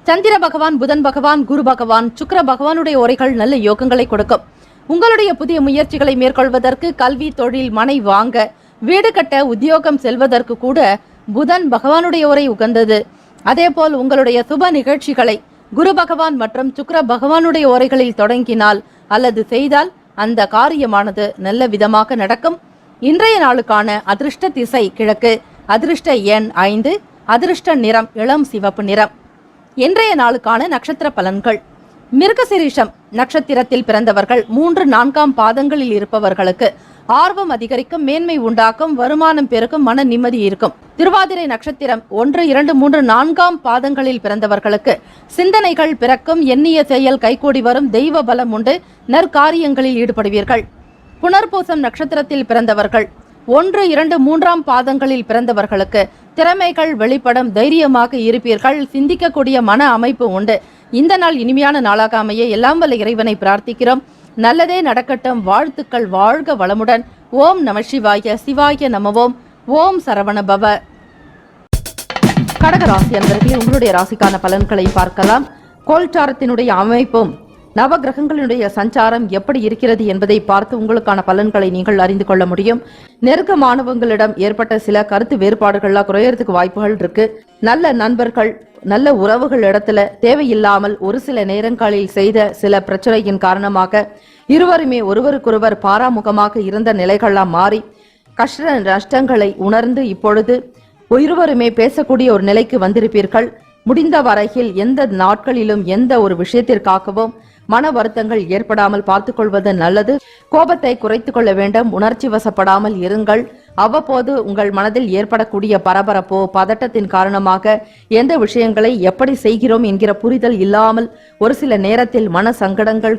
சந்திர பகவான், புதன் பகவான், குரு பகவான், சுக்கிர பகவானுடைய ஓரைகள் நல்ல யோகங்களை கொடுக்கும். உங்களுடைய புதிய முயற்சிகளை மேற்கொள்வதற்கு, கல்வி, தொழில், மனை வாங்க, வீடு கட்ட, உத்தியோகம் செல்வதற்கு கூட புதன் பகவானுடைய ஓரை உகந்தது. அதேபோல் உங்களுடைய சுப நிகழ்ச்சிகளை குரு பகவான் மற்றும் சுக்கிர பகவானுடைய ஓரைகளில் தொடங்கினால் அல்லது செய்தால் அந்த காரியமானது நல்ல விதமாக நடக்கும். இன்றைய நாளுக்கான அதிர்ஷ்ட திசை கிழக்கு, அதிர்ஷ்ட எண் 5, அதிர்ஷ்ட நிறம் இளம் சிவப்பு நிறம். இன்றைய நாளுக்கான நட்சத்திர பலன்கள்: மிருகசிரீஷம் நட்சத்திரத்தில் பிறந்தவர்கள் 3, 4ஆம் பாதங்களில் இருப்பவர்களுக்கு ஆர்வம் அதிகரிக்கும், மேன்மை உண்டாக்கும், வருமானம் பெருக்கும், மன நிம்மதி இருக்கும். திருவாதிரை நட்சத்திரம் 1, 2, 3, 4ஆம் பாதங்களில் பிறந்தவர்களுக்கு சிந்தனைகள் பிறக்கும், எண்ணிய செயல் கைகூடி வரும், தெய்வ பலம் உண்டு, நற்காரியங்களில் ஈடுபடுவீர்கள். புனர்பூசம் நட்சத்திரத்தில் பிறந்தவர்கள் 1, 2, 3ஆம் பாதங்களில் பிறந்தவர்களுக்கு திறமைகள் வெளிப்படும், தைரியமாக இருப்பீர்கள், சிந்திக்கக்கூடிய மன அமைப்பு உண்டு. இந்த நாள் இனிமையான நாளாக அமைய எல்லாம் வல்ல இறைவனை பிரார்த்திக்கிறோம். நல்லதே நடக்கட்டும். வாழ்த்துக்கள். வாழ்க வளமுடன். ஓம் நம சிவாய. சிவாய நமவோம். ஓம் சரவண பவ. கடகராசி அன்பர்களே, உங்களுடைய ராசிக்கான பலன்களை பார்க்கலாம். கோல்சாரத்தினுடைய அமைப்பும் நவகிரகங்களுடைய சஞ்சாரம் எப்படி இருக்கிறது என்பதை பார்த்து உங்களுக்கான பலன்களை நீங்கள் அறிந்து கொள்ள முடியும். நெருக்கமானவங்களிடம் ஏற்பட்ட சில கருத்து வேறுபாடுகள்லாம் குறையறதுக்கு வாய்ப்புகள் இருக்கு. நல்ல நண்பர்கள், நல்ல உறவுகள் இடத்துல தேவையில்லாமல் ஒரு சில நேரங்களில் செய்த சில பிரச்சனையின் காரணமாக இருவருமே ஒருவருக்கொருவர் பாராமுகமாக இருந்த நிலைகள்லாம் மாறி கஷ்ட நஷ்டங்களை உணர்ந்து இப்பொழுது இருவருமே பேசக்கூடிய ஒரு நிலைக்கு வந்திருப்பீர்கள். முடிந்த வரையில் எந்த நாட்களிலும் எந்த ஒரு விஷயத்திற்காகவும் மன வருத்தங்கள் ஏற்படாமல் பார்த்துக் கொள்வது நல்லது. கோபத்தை குறைத்துக் கொள்ள வேண்டும். உணர்ச்சி வசப்படாமல் இருங்கள். அவ்வப்போது உங்கள் மனதில் ஏற்படக்கூடிய பரபரப்போ பதட்டத்தின் காரணமாக எந்த விஷயங்களை எப்படி செய்கிறோம் என்கிற புரிதல் இல்லாமல் ஒரு சில நேரத்தில் மன சங்கடங்கள்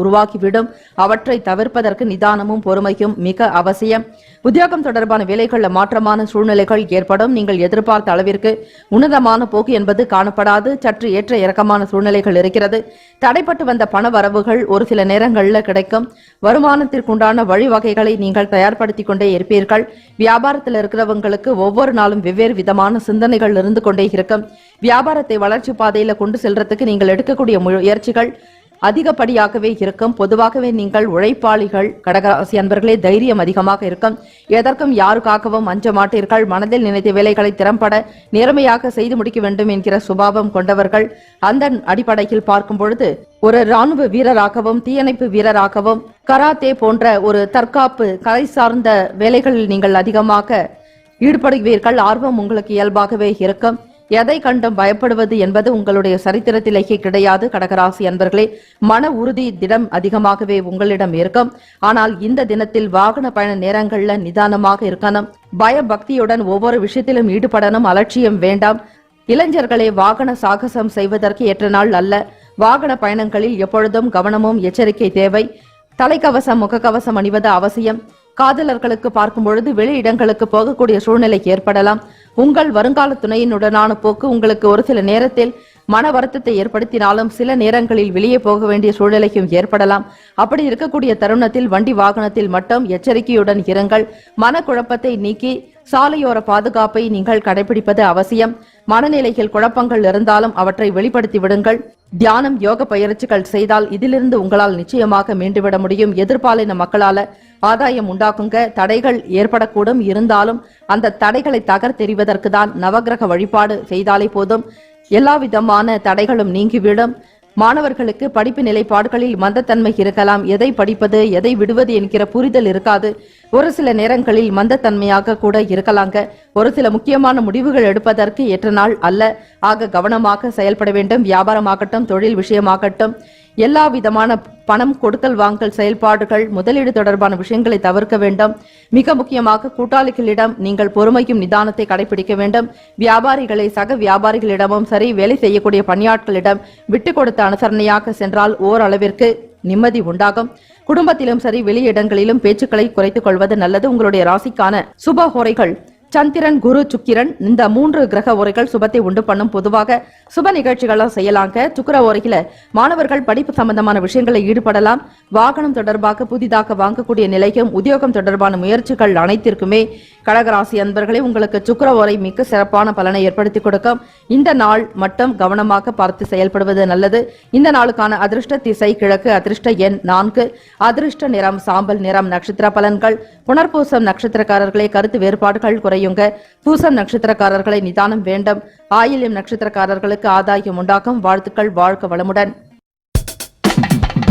உருவாகிவிடும். அவற்றை தவிர்ப்பதற்கு நிதானமும் பொறுமையும் மிக அவசியம். உத்தியோகம் தொடர்பான வேலைகளில் மாற்றமான சூழ்நிலைகள் ஏற்படும். நீங்கள் எதிர்பார்த்த அளவிற்கு உன்னதமான போக்கு என்பது காணப்படாது. சற்று ஏற்ற இறக்கமான சூழ்நிலைகள் இருக்கிறது. தடைப்பட்டு வந்த பண வரவுகள் ஒரு சில நேரங்களில் கிடைக்கும். வருமானத்திற்குண்டான வழிவகைகளை நீங்கள் தயார்படுத்திக் கொண்டே இருப்பீர்கள். வியாபாரத்தில் இருக்கிறவங்களுக்கு ஒவ்வொரு நாளும் வெவ்வேறு விதமான சிந்தனைகள் இருந்து கொண்டே இருக்கும். வியாபாரத்தை வளர்ச்சி பாதையில கொண்டு செல்றதுக்கு நீங்கள் எடுக்கக்கூடிய முயற்சிகள் அதிகப்படியாகவே இருக்கும். பொதுவாகவே நீங்கள் உழைப்பாளிகள். கடகராசி அன்பர்களே, தைரியம் அதிகமாக இருக்கும். எதற்கும் யாருக்காகவும் அஞ்ச மாட்டீர்கள். மனதில் நினைத்த வேலைகளை திறம்பட நேர்மையாக செய்து முடிக்க வேண்டும் என்கிற சுபாவம் கொண்டவர்கள். அந்த அடிப்படையில் பார்க்கும் பொழுது ஒரு ராணுவ வீரராகவும் தீயணைப்பு வீரராகவும் கராத்தே போன்ற ஒரு தற்காப்பு கலை சார்ந்த வேலைகளில் நீங்கள் அதிகமாக ஈடுபடுவீர்கள். ஆர்வம் உங்களுக்கு இயல்பாகவே இருக்கும். எதை கண்டும் பயப்படுவது என்பது உங்களுடைய சரித்திரத்திலேயே கிடையாது. கடகராசி அன்பர்களே, மன உறுதி திடம் அதிகமாகவே உங்களிடம் இருக்கும். ஆனால் இந்த தினத்தில் வாகன பயண நேரங்கள்ல நிதானமாக இருக்கணும். பய பக்தியுடன் ஒவ்வொரு விஷயத்திலும் ஈடுபடணும். அலட்சியம் வேண்டாம். இளைஞர்களே, வாகன சாகசம் செய்வதற்கு ஏற்ற நாள் அல்ல. வாகன பயணங்களில் எப்பொழுதும் கவனமும் எச்சரிக்கை தேவை. தலைக்கவசம் முகக்கவசம் அணிவது அவசியம். காதலர்களுக்கு பார்க்கும் பொழுது வெளி இடங்களுக்கு போகக்கூடிய சூழ்நிலை ஏற்படலாம். உங்கள் வருங்கால துணையினுடனான போக்கு உங்களுக்கு ஒரு சில நேரத்தில் மன வருத்தத்தை ஏற்படுத்தினாலும் சில நேரங்களில் வெளியே போக வேண்டிய சூழ்நிலையும் ஏற்படலாம். அப்படி இருக்கக்கூடிய தருணத்தில் வண்டி வாகனத்தில் மட்டும் எச்சரிக்கையுடன் இருங்கள். மனக்குழப்பத்தை நீக்கி சாலையோர பாதுகாப்பை நீங்கள் கடைபிடிப்பது அவசியம். மனநிலையில் குழப்பங்கள் இருந்தாலும் அவற்றை வெளிப்படுத்தி விடுங்கள். தியானம், யோக பயிற்சிகள் செய்தால் இதிலிருந்து உங்களால் நிச்சயமாக மீண்டுவிட முடியும். எதிர்பாலின மக்களால ஆதாயம் உண்டாக்குங்க. தடைகள் ஏற்படக்கூடும். இருந்தாலும் அந்த தடைகளை தகர்த்தெறிவதற்கு தான் நவகிரக வழிபாடு செய்தாலே போதும். எல்லா விதமான தடைகளும் நீங்கிவிடும். மாணவர்களுக்கு படிப்பு நிலைப்பாடுகளில் மந்தத்தன்மை இருக்கலாம். எதை படிப்பது எதை விடுவது என்கிற புரிதல் இருக்காது. ஒரு சில நேரங்களில் மந்தத்தன்மையாக கூட இருக்கலாங்க. ஒரு சில முக்கியமான முடிவுகள் எடுப்பதற்கு ஏற்ற நாள் அல்ல. ஆக கவனமாக செயல்பட வேண்டும். வியாபாரமாகட்டும், தொழில் விஷயமாகட்டும், எல்லா விதமான பணம் கொடுக்கல் வாங்கல் செயல்பாடுகள், முதலீடு தொடர்பான விஷயங்களை தவிர்க்க வேண்டும். மிக முக்கியமாக கூட்டாளிகளிடம் நீங்கள் பொறுமையும் நிதானத்தை கடைபிடிக்க வேண்டும். வியாபாரிகளை சக வியாபாரிகளிடமும் சரி, வேலை செய்யக்கூடிய பணியாட்களிடம் விட்டு கொடுத்த அனுசரணையாக சென்றால் ஓரளவிற்கு நிம்மதி உண்டாகும். குடும்பத்திலும் சரி, வெளியிடங்களிலும் பேச்சுக்களை குறைத்துக் கொள்வது நல்லது. உங்களுடைய ராசிக்கான சுப ஹோரைகள் சந்திரன், குரு, சுக்கிரன், இந்த 3 கிரக ஓரைகள் சுபத்தை உண்டு பண்ணும். பொதுவாக சுப நிகழ்ச்சிகளை செய்யலாங்க. சுக்கிர ஓரையில மாணவர்கள் படிப்பு சம்பந்தமான விஷயங்களை ஈடுபடலாம். வாகனம் தொடர்பாக புதிதாக வாங்கக்கூடிய நிலையும், உத்தியோகம் தொடர்பான முயற்சிகள் அனைத்திற்குமே கடகராசி அன்பர்களே உங்களுக்கு சுக்கிர ஓரை மிக சிறப்பான பலனை ஏற்படுத்தி கொடுக்கும். இந்த நாள் மட்டும் கவனமாக பார்த்து செயல்படுவது நல்லது. இந்த நாளுக்கான அதிர்ஷ்ட திசை கிழக்கு, அதிர்ஷ்ட எண் 4, அதிர்ஷ்ட நிறம் சாம்பல் நிறம். நட்சத்திர பலன்கள்: புனர்பூசம் நட்சத்திரக்காரர்களே கருத்து வேறுபாடுகள் குறையுங்க. பூசம் நட்சத்திரக்காரர்களை நிதானம் வேண்டும். ஆயில்யம் நட்சத்திரக்காரர்களுக்கு ஆதாயம் உண்டாகும். வாழ்த்துக்கள். வாழ்க வளமுடன்.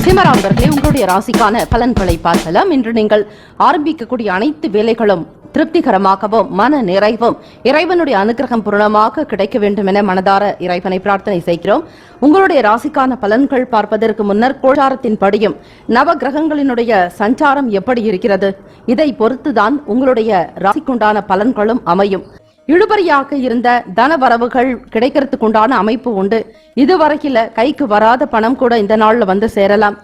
சிம்மராம்பர்களே, உங்களுடைய ராசிக்கான பலன்களை பார்க்கலாம். இன்று நீங்கள் ஆரம்பிக்கக்கூடிய அனைத்து வேலைகளும் திருப்திகரமாகவும் மன நிறைவும் இறைவனுடைய அனுகிரகம் பூர்ணமாக கிடைக்க வேண்டும் என மனதார இறைவனை பிரார்த்தனை செய்கிறோம். உங்களுடைய ராசிக்கான பலன்கள் பார்ப்பதற்கு முன்னர் கோச்சாரத்தின் படியும் நவ கிரகங்களினுடைய சஞ்சாரம் எப்படி இருக்கிறது, இதை பொறுத்துதான் உங்களுடைய ராசிக்குண்டான பலன்களும் அமையும். இழுபறியாக இருந்த தன வரவுகள் கிடைக்கிறதுக்குண்டான அமைப்பு உண்டு. இதுவரையில கைக்கு வராத பணம் கூட இந்த நாள்ல வந்து சேரலாம்.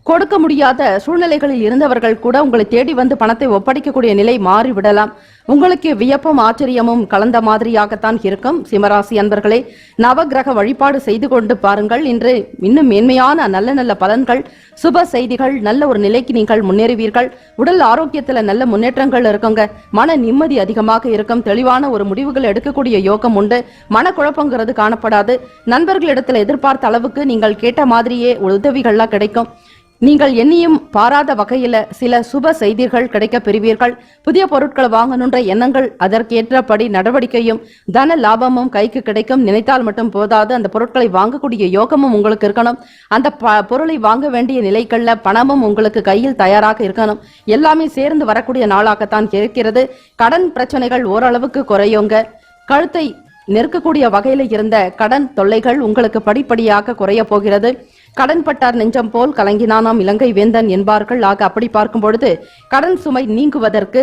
கொடுக்க முடியாத சூழ்நிலைகளில் இருந்தவர்கள் கூட உங்களை தேடி வந்து பணத்தை ஒப்படைக்கக்கூடிய நிலை மாறிவிடலாம். உங்களுக்கு வியப்பும் ஆச்சரியமும் கலந்த மாதிரியாகத்தான் இருக்கும். சிம்மராசி அன்பர்களே, நவகிரக வழிபாடு செய்து கொண்டு பாருங்கள். இன்று இன்னும் மேன்மையான நல்ல நல்ல பலன்கள், சுப செய்திகள், நல்ல ஒரு நிலைக்கு நீங்கள் முன்னேறுவீர்கள். உடல் ஆரோக்கியத்துல நல்ல முன்னேற்றங்கள் இருக்குங்க. மன நிம்மதி அதிகமாக இருக்கும். தெளிவான ஒரு முடிவுகள் எடுக்கக்கூடிய யோகம் உண்டு. மனக்குழப்பங்கிறது காணப்படாது. நண்பர்களிடத்துல எதிர்பார்த்த அளவுக்கு நீங்கள் கேட்ட மாதிரியே உதவிகள்லாம் கிடைக்கும். நீங்கள் எண்ணியும் பாராத வகையில சில சுப செய்திகள் கிடைக்க பெறுவீர்கள். புதிய பொருட்களை வாங்கணுன்ற எண்ணங்கள், அதற்கேற்றபடி நடவடிக்கையும் தன லாபமும் கைக்கு கிடைக்கும். நினைத்தால் மட்டும் போதாது, அந்த பொருட்களை வாங்கக்கூடிய யோகமும் உங்களுக்கு இருக்கணும். அந்த பொருளை வாங்க வேண்டிய நிலைகள்ல பணமும் உங்களுக்கு கையில் தயாராக இருக்கணும். எல்லாமே சேர்ந்து வரக்கூடிய நாளாகத்தான் இருக்கிறது. கடன் பிரச்சனைகள் ஓரளவுக்கு குறையுங்க. கழுத்தை நெருக்கக்கூடிய வகையில இருந்த கடன் தொல்லைகள் உங்களுக்கு படிப்படியாக குறைய போகிறது. கடன் பட்டார் நெஞ்சம் போல் கலங்கினானாம் இலங்கை வேந்தன் என்பார்கள். ஆக அப்படி பார்க்கும் பொழுது கடன் சுமை நீங்குவதற்கு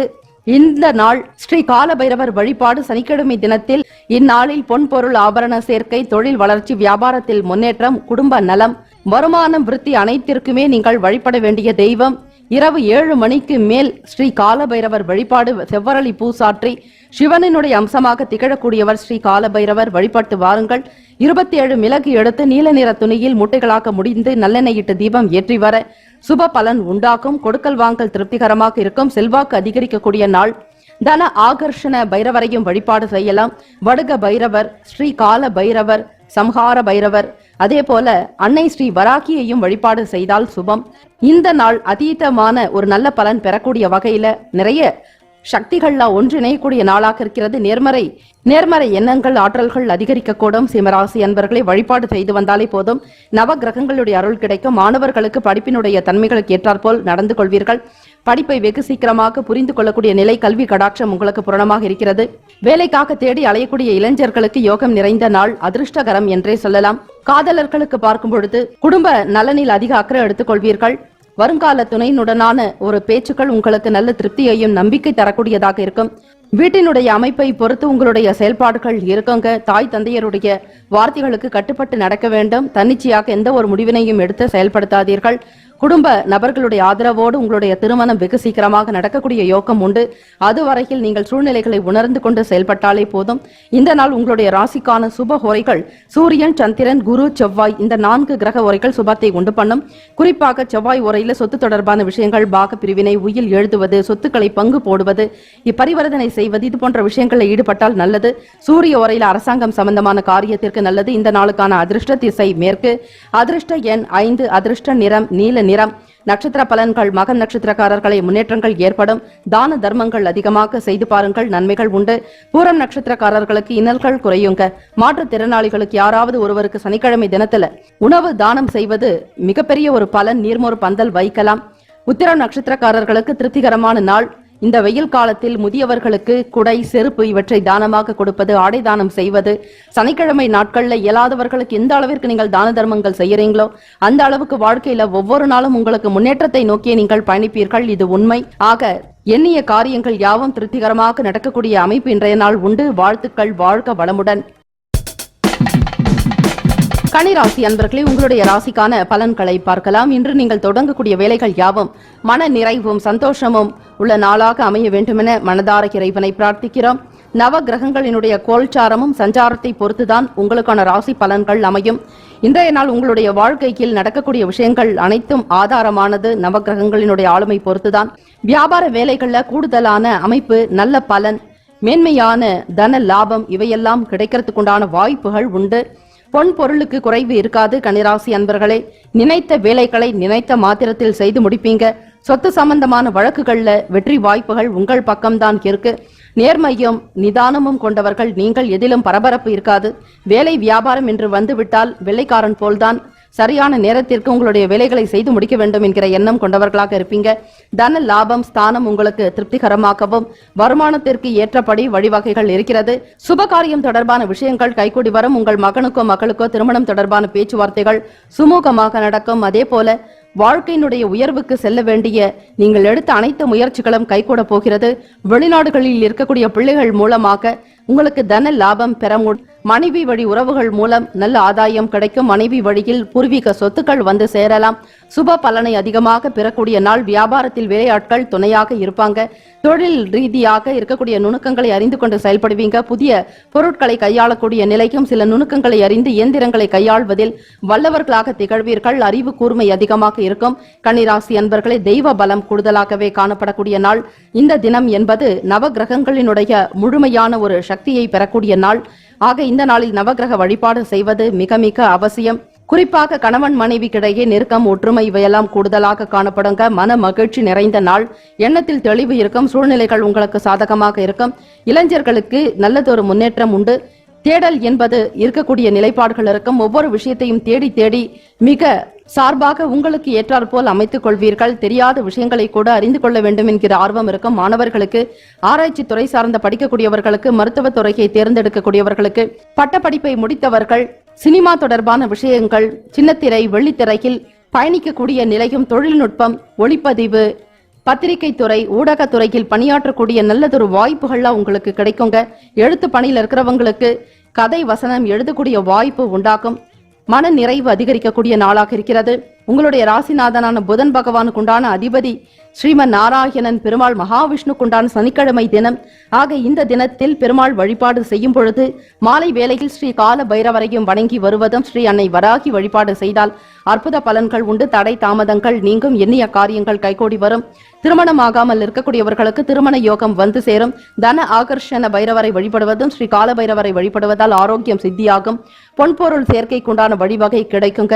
இந்த நாள் ஸ்ரீ காலபைரவர் வழிபாடு சனிக்கிழமை தினத்தில் இந்நாளில் பொன் பொருள் ஆபரண சேர்க்கை, தொழில் வளர்ச்சி, வியாபாரத்தில் முன்னேற்றம், குடும்ப நலம், வருமானம் விருத்தி அனைத்திற்குமே நீங்கள் வழிபட வேண்டிய தெய்வம். இரவு 7 மணிக்கு மேல் ஸ்ரீ காலபைரவர் வழிபாடு செவ்வரளி பூசாற்றி சிவனினுடைய அம்சமாக திகழக்கூடியவர் ஸ்ரீ காலபைரவர். வழிபட்டு வாருங்கள். 27 மிளகு எடுத்து நீல நிற துணியில் மூட்டைகளாக முடிந்து நல்லெண்ணெயிட்டு தீபம் ஏற்றி வர சுப பலன் உண்டாக்கும். கொடுக்கல் வாங்கல் திருப்திகரமாக இருக்கும். செல்வாக்கு அதிகரிக்கக்கூடிய நாள். தன ஆகர்ஷண பைரவரையும் வழிபாடு செய்யலாம். வடுக பைரவர், ஸ்ரீ கால பைரவர், சம்ஹார பைரவர், அதே போல அன்னை ஸ்ரீ வராகியையும் வழிபாடு செய்தால் சுபம். இந்த நாள் அதீதமான ஒரு நல்ல பலன் பெறக்கூடிய வகையில நிறைய சக்திகள்லாம் ஒன்றிணையக்கூடிய நாளாக இருக்கிறது. நேர்மறை எண்ணங்கள், ஆற்றல்கள் அதிகரிக்கக்கூடும். சிம்மராசி அன்பர்களை வழிபாடு செய்து வந்தாலே போதும். நவ கிரகங்களுடைய அருள் கிடைக்கும். மாணவர்களுக்கு படிப்பினுடைய தன்மைகளுக்கு ஏற்றாற்போல் நடந்து கொள்வீர்கள். படிப்பை வெகு சீக்கிரமாக புரிந்து கொள்ளக்கூடிய நிலை, கல்வி கடாட்சம் உங்களுக்கு பூரணமாக இருக்கிறது. வேலைக்காக தேடி அலையக்கூடிய இளைஞர்களுக்கு யோகம் நிறைந்த நாள், அதிர்ஷ்டகரம் என்றே சொல்லலாம். காதலர்களுக்கு பார்க்கும் பொழுது குடும்ப நலனில் அதிக அக்கறை எடுத்துக் கொள்வீர்கள். வருங்கால துணையினுடனான ஒரு பேச்சுக்கள் உங்களுக்கு நல்ல திருப்தியையும் நம்பிக்கை தரக்கூடியதாக இருக்கும். வீட்டினுடைய அமைப்பை பொறுத்து உங்களுடைய செயல்பாடுகள் இருக்குங்க. தாய் தந்தையருடைய வார்த்தைகளுக்கு கட்டுப்பட்டு நடக்க வேண்டும். தன்னிச்சையாக எந்த ஒரு முடிவினையும் எடுத்து செயல்படுத்தாதீர்கள். குடும்ப நபர்களுடைய ஆதரவோடு உங்களுடைய திருமணம் வெகு சீக்கிரமாக நடக்கக்கூடிய யோகம் உண்டு. அதுவரையில் நீங்கள் சூழ்நிலைகளை உணர்ந்து கொண்டு செயல்பட்டாலே போதும். இந்த நாள் உங்களுடைய ராசிக்கான சுப ஹோரைகள் சூரியன், சந்திரன், குரு, செவ்வாய், இந்த 4 கிரக உரைகள் சுபத்தை உண்டு பண்ணும். குறிப்பாக செவ்வாய் உரையில சொத்து தொடர்பான விஷயங்கள், பாக பிரிவினை, உயில் எழுதுவது, சொத்துக்களை பங்கு போடுவது, இப்பரிவர்த்தனை செய்வது, இது போன்ற விஷயங்களில் ஈடுபட்டால் நல்லது. சூரிய உரையில அரசாங்கம் சம்பந்தமான காரியத்திற்கு நல்லது. இந்த நாளுக்கான அதிர்ஷ்ட திசை மேற்கு. அதிர்ஷ்ட எண் 5. அதிர்ஷ்ட நிறம் நீல நிறம். நட்சத்திர பலன்கள். மகம் நட்சத்திரக்காரர்களை முன்னேற்றங்கள் ஏற்படும். தான தர்மங்கள் அதிகமாக செய்து பாருங்கள், நன்மைகள் உண்டு. பூரம் நட்சத்திரக்காரர்களுக்கு இன்னல்கள் குறையுங்க. மாற்றுத்திறனாளிகளுக்கு யாராவது ஒருவருக்கு சனிக்கிழமை தினத்துல உணவு தானம் செய்வது மிகப்பெரிய ஒரு பலன். நீர்மோர் பந்தல் வைக்கலாம். உத்திரம் நட்சத்திரக்காரர்களுக்கு திருப்திகரமான நாள். இந்த வெயில் காலத்தில் முதியவர்களுக்கு குடை, செருப்பு இவற்றை தானமாக கொடுப்பது, ஆடை தானம் செய்வது, சனிக்கிழமை நாட்கள்ல இயலாதவர்களுக்கு எந்த அளவிற்கு நீங்கள் தான தர்மங்கள் செய்யறீங்களோ அந்த அளவுக்கு வாழ்க்கையில ஒவ்வொரு நாளும் உங்களுக்கு முன்னேற்றத்தை நோக்கியே நீங்கள் பயணிப்பீர்கள். இது உண்மை. ஆக எண்ணிய காரியங்கள் யாவும் திருப்திகரமாக நடக்கக்கூடிய அமைப்பு இன்றைய நாள் உண்டு. வாழ்த்துக்கள். வாழ்க வளமுடன். கன்னிராசி அன்பர்களே, உங்களுடைய ராசிக்கான பலன்களை பார்க்கலாம். இன்று நீங்கள் தொடங்கக்கூடிய வேலைகள் யாவும் மன நிறைவும் சந்தோஷமும் உள்ள நாளாக அமைய வேண்டுமென மனதார இறைவனை பிரார்த்திக்கிறோம். நவ கிரகங்களினுடைய கோல்சாரமும் சஞ்சாரத்தை பொறுத்துதான் உங்களுக்கான ராசி பலன்கள் அமையும். இன்றைய நாள் உங்களுடைய வாழ்க்கையில் நடக்கக்கூடிய விஷயங்கள் அனைத்தும் ஆதாரமானது நவகிரகங்களினுடைய ஆளுமை பொறுத்துதான். வியாபார வேலைகள்ல கூடுதலான அமைப்பு, நல்ல பலன், மேன்மையான தன லாபம் இவையெல்லாம் கிடைக்கிறதுக்குண்டான வாய்ப்புகள் உண்டு. பொன் பொருளுக்கு குறைவு இருக்காது. கன்னிராசி அன்பர்களே, நினைத்த வேலைகளை நினைத்த மாத்திரத்தில் செய்து முடிப்பீங்க. சொத்து சம்பந்தமான வழக்குகள்ல வெற்றி வாய்ப்புகள் உங்கள் பக்கம்தான் இருக்கு. நேர்மையும் நிதானமும் கொண்டவர்கள் நீங்கள். எதிலும் பரபரப்பு இருக்காது. வேலை வியாபாரம் என்று வந்துவிட்டால் வெள்ளைக்காரன் போல்தான். சரியான நேரத்திற்கு உங்களுடைய வேலைகளை செய்து முடிக்க வேண்டும் என்கிற எண்ணம் கொண்டவர்களாக இருப்பீங்க. தன லாபம், ஸ்தானம் உங்களுக்கு திருப்திகரமாகவும் வருமானத்திற்கு ஏற்றபடி வழிவகைகள் இருக்கிறது. சுபகாரியம் தொடர்பான விஷயங்கள் கைகூடி வரும். உங்கள் மகனுக்கோ மகளுக்கோ திருமணம் தொடர்பான பேச்சுவார்த்தைகள் சுமூகமாக நடக்கும். அதே போல வாழ்க்கையினுடைய உயர்வுக்கு செல்ல வேண்டிய நீங்கள் எடுத்த அனைத்து முயற்சிகளும் கைகூட போகிறது. வெளிநாடுகளில் இருக்கக்கூடிய பிள்ளைகள் மூலமாக உங்களுக்கு தன லாபம் பெற மனைவி வழி உறவுகள் மூலம் நல்ல ஆதாயம் கிடைக்கும். மனைவி வழியில் பூர்வீக சொத்துக்கள் வந்து சேரலாம். சுப பலனை அதிகமாக பெறக்கூடிய நாள். வியாபாரத்தில் வேலையாட்கள் துணையாக இருப்பாங்க. தொழில் ரீதியாக இருக்கக்கூடிய நுணுக்கங்களை அறிந்து கொண்டு செயல்படுவீங்க. புதிய பொருட்களை கையாளக்கூடிய நிலைக்கும் சில நுணுக்கங்களை அறிந்து இயந்திரங்களை கையாள்வதில் வல்லவர்களாக திகழ்வீர்கள். அறிவு கூர்மை அதிகமாக இருக்கும். கன்னிராசி அன்பர்களே, தெய்வ பலம் கூடுதலாகவே காணப்படக்கூடிய நாள். இந்த தினம் என்பது நவ கிரகங்களினுடைய முழுமையான ஒரு சக்தியை பெறக்கூடிய நாள். ஆக இந்த நாளில் நவகிரக வழிபாடு செய்வது மிக மிக அவசியம். குறிப்பாக கணவன் மனைவிக்கிடையே நெருக்கம், ஒற்றுமை இவையெல்லாம் கூடுதலாக காணப்படுங்க. மன மகிழ்ச்சி நிறைந்த நாள். எண்ணத்தில் தெளிவு இருக்கும். சூழ்நிலைகள் உங்களுக்கு சாதகமாக இருக்கும். இளைஞர்களுக்கு நல்லதொரு முன்னேற்றம் உண்டு. தேடல் என்பது இருக்கக்கூடிய நிலைப்பாடுகள் இருக்கும். ஒவ்வொரு விஷயத்தையும் தேடி தேடி மிக சார்பாக உங்களுக்கு ஏற்றாற்போல் அமைத்துக் கொள்வீர்கள். தெரியாத விஷயங்களை கூட அறிந்து கொள்ள வேண்டும் என்கிற ஆர்வம் இருக்கும். மாணவர்களுக்கு, ஆராய்ச்சி துறை சார்ந்த படிக்கக்கூடியவர்களுக்கு, மருத்துவ துறையை தேர்ந்தெடுக்கக்கூடியவர்களுக்கு, பட்டப்படிப்பை முடித்தவர்கள், சினிமா தொடர்பான விஷயங்கள், சின்னத்திரை வெள்ளித்திரையில் பயணிக்கக்கூடிய நிலையும், தொழில்நுட்பம், ஒளிப்பதிவு, பத்திரிகை துறை, ஊடகத்துறையில் பணியாற்றக்கூடிய நல்லதொரு வாய்ப்புகள்லாம் உங்களுக்கு கிடைக்குங்க. எழுத்து பணியில் இருக்கிறவங்களுக்கு கதை வசனம் எழுதக்கூடிய வாய்ப்பு உண்டாகும். மன நிறைவு அதிகரிக்கக்கூடிய நாளாக இருக்கிறது. உங்களுடைய ராசிநாதனான புதன் பகவானுக்கு உண்டான அதிபதி ஸ்ரீமன் நாராயணன் பெருமாள் மகாவிஷ்ணுக்குண்டான சனிக்கிழமை தினம். ஆக இந்த தினத்தில் பெருமாள் வழிபாடு செய்யும் பொழுது மாலை வேளையில் ஸ்ரீ கால பைரவரையும் வணங்கி வருவதும், ஸ்ரீ அன்னை வராகி வழிபாடு செய்தால் அற்புத பலன்கள் உண்டு. தடை தாமதங்கள் நீங்கும். எண்ணிய காரியங்கள் கைகூடி வரும். திருமணமாகாமல் இருக்கக்கூடியவர்களுக்கு திருமண யோகம் வந்து சேரும். தன ஆகர்ஷண பைரவரை வழிபடுவதும், ஸ்ரீ கால பைரவரை வழிபடுவதால் ஆரோக்கியம் சித்தியாகும். பொன்பொருள் சேர்க்கைக்குண்டான வழிவகை கிடைக்குங்க.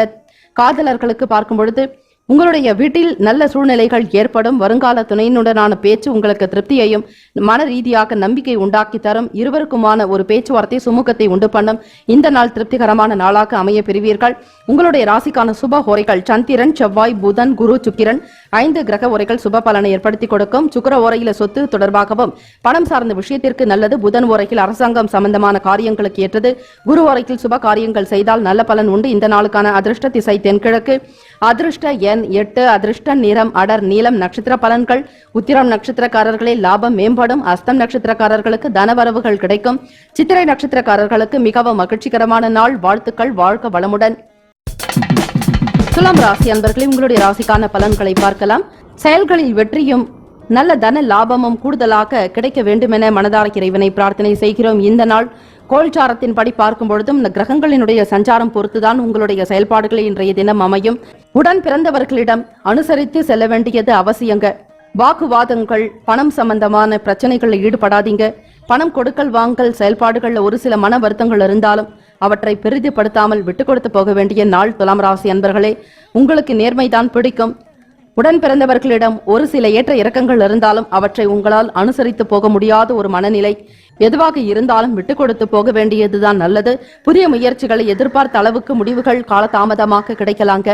காதலர்களுக்கு பார்க்கும் பொழுது உங்களுடைய வீட்டில் நல்ல சூழ்நிலைகள் ஏற்படும். வருங்கால துணையினுடனான பேச்சு உங்களுக்கு திருப்தியையும் மன ரீதியாக நம்பிக்கை உண்டாக்கி தரும். இருவருக்குமான ஒரு பேச்சுவார்த்தை சுமூகத்தை உண்டு பண்ணும். இந்த நாள் திருப்திகரமான நாளாக அமைய பெறுவீர்கள். உங்களுடைய ராசிக்கான சுப ஓரைகள் சந்திரன், செவ்வாய், புதன், குரு, சுக்கிரன் 5 கிரக ஓரைகள் சுப பலனை ஏற்படுத்தி கொடுக்கும். சுக்கிர ஓரையில சொத்து தொடர்பாகவும் பணம் சார்ந்த விஷயத்திற்கு நல்லது. புதன் ஓரையில் அரசாங்கம் சம்பந்தமான காரியங்களுக்கு ஏற்றது. குரு ஓரையில் சுப காரியங்கள் செய்தால் நல்ல பலன் உண்டு. இந்த நாளுக்கான அதிர்ஷ்ட திசை தென்கிழக்கு. அதிர்ஷ்ட எண் 8. அதிர்ஷ்ட நிறம் அடர் நீலம். நட்சத்திர பலன்கள்: உத்திரம் நட்சத்திரக்காரர்களே லாபம் மேம்படும். அஸ்தம் நட்சத்திரக்காரர்களுக்கு தனவரவுகள் கிடைக்கும். சித்திரை நட்சத்திரக்காரர்களுக்கு மிகவும் மகிழ்ச்சிகரமான நாள். வாழ்த்துக்கள். வாழ்க வளமுடன். துலாம் ராசி அன்பர்களே, உங்களுடைய ராசிக்கான பலன்களை பார்க்கலாம். செயல்களில் வெற்றியும் நல்ல தன லாபமும் கூடுதலாக கிடைக்க வேண்டுமென மனதார இறைவனை பிரார்த்தனை செய்கிறோம். இந்த நாள் கோல்சாரத்தின் படி பார்க்கும் பொழுதும் இந்த கிரகங்களினுடைய சஞ்சாரம் பொறுத்துதான் உங்களுடைய செயல்பாடுகளை இன்றைய தினம் அமையும். உடன் பிறந்தவர்களிடம் அனுசரித்து செல்ல வேண்டியது அவசியங்க. வாக்குவாதங்கள், பணம் சம்பந்தமான பிரச்சனைகளில் ஈடுபடாதீங்க. பணம் கொடுக்கல் வாங்கல் செயல்பாடுகள்ல ஒரு சில மன வருத்தங்கள் இருந்தாலும் அவற்றை பெரிதுபடுத்தாமல் விட்டு கொடுத்து போக வேண்டிய நாள். துலாம் ராசி அன்பர்களே, உங்களுக்கு நேர்மைதான் பிடிக்கும். உடன் பிறந்தவர்களிடம் ஒரு சில ஏற்ற இறக்கங்கள் இருந்தாலும் அவற்றை உங்களால் அனுசரித்து போக முடியாத ஒரு மனநிலை. எதுவாக இருந்தாலும் விட்டு கொடுத்து போக வேண்டியதுதான் நல்லது. புதிய முயற்சிகளை எதிர்பார்த்த அளவுக்கு முடிவுகள் காலதாமதமாக கிடைக்கலாங்க.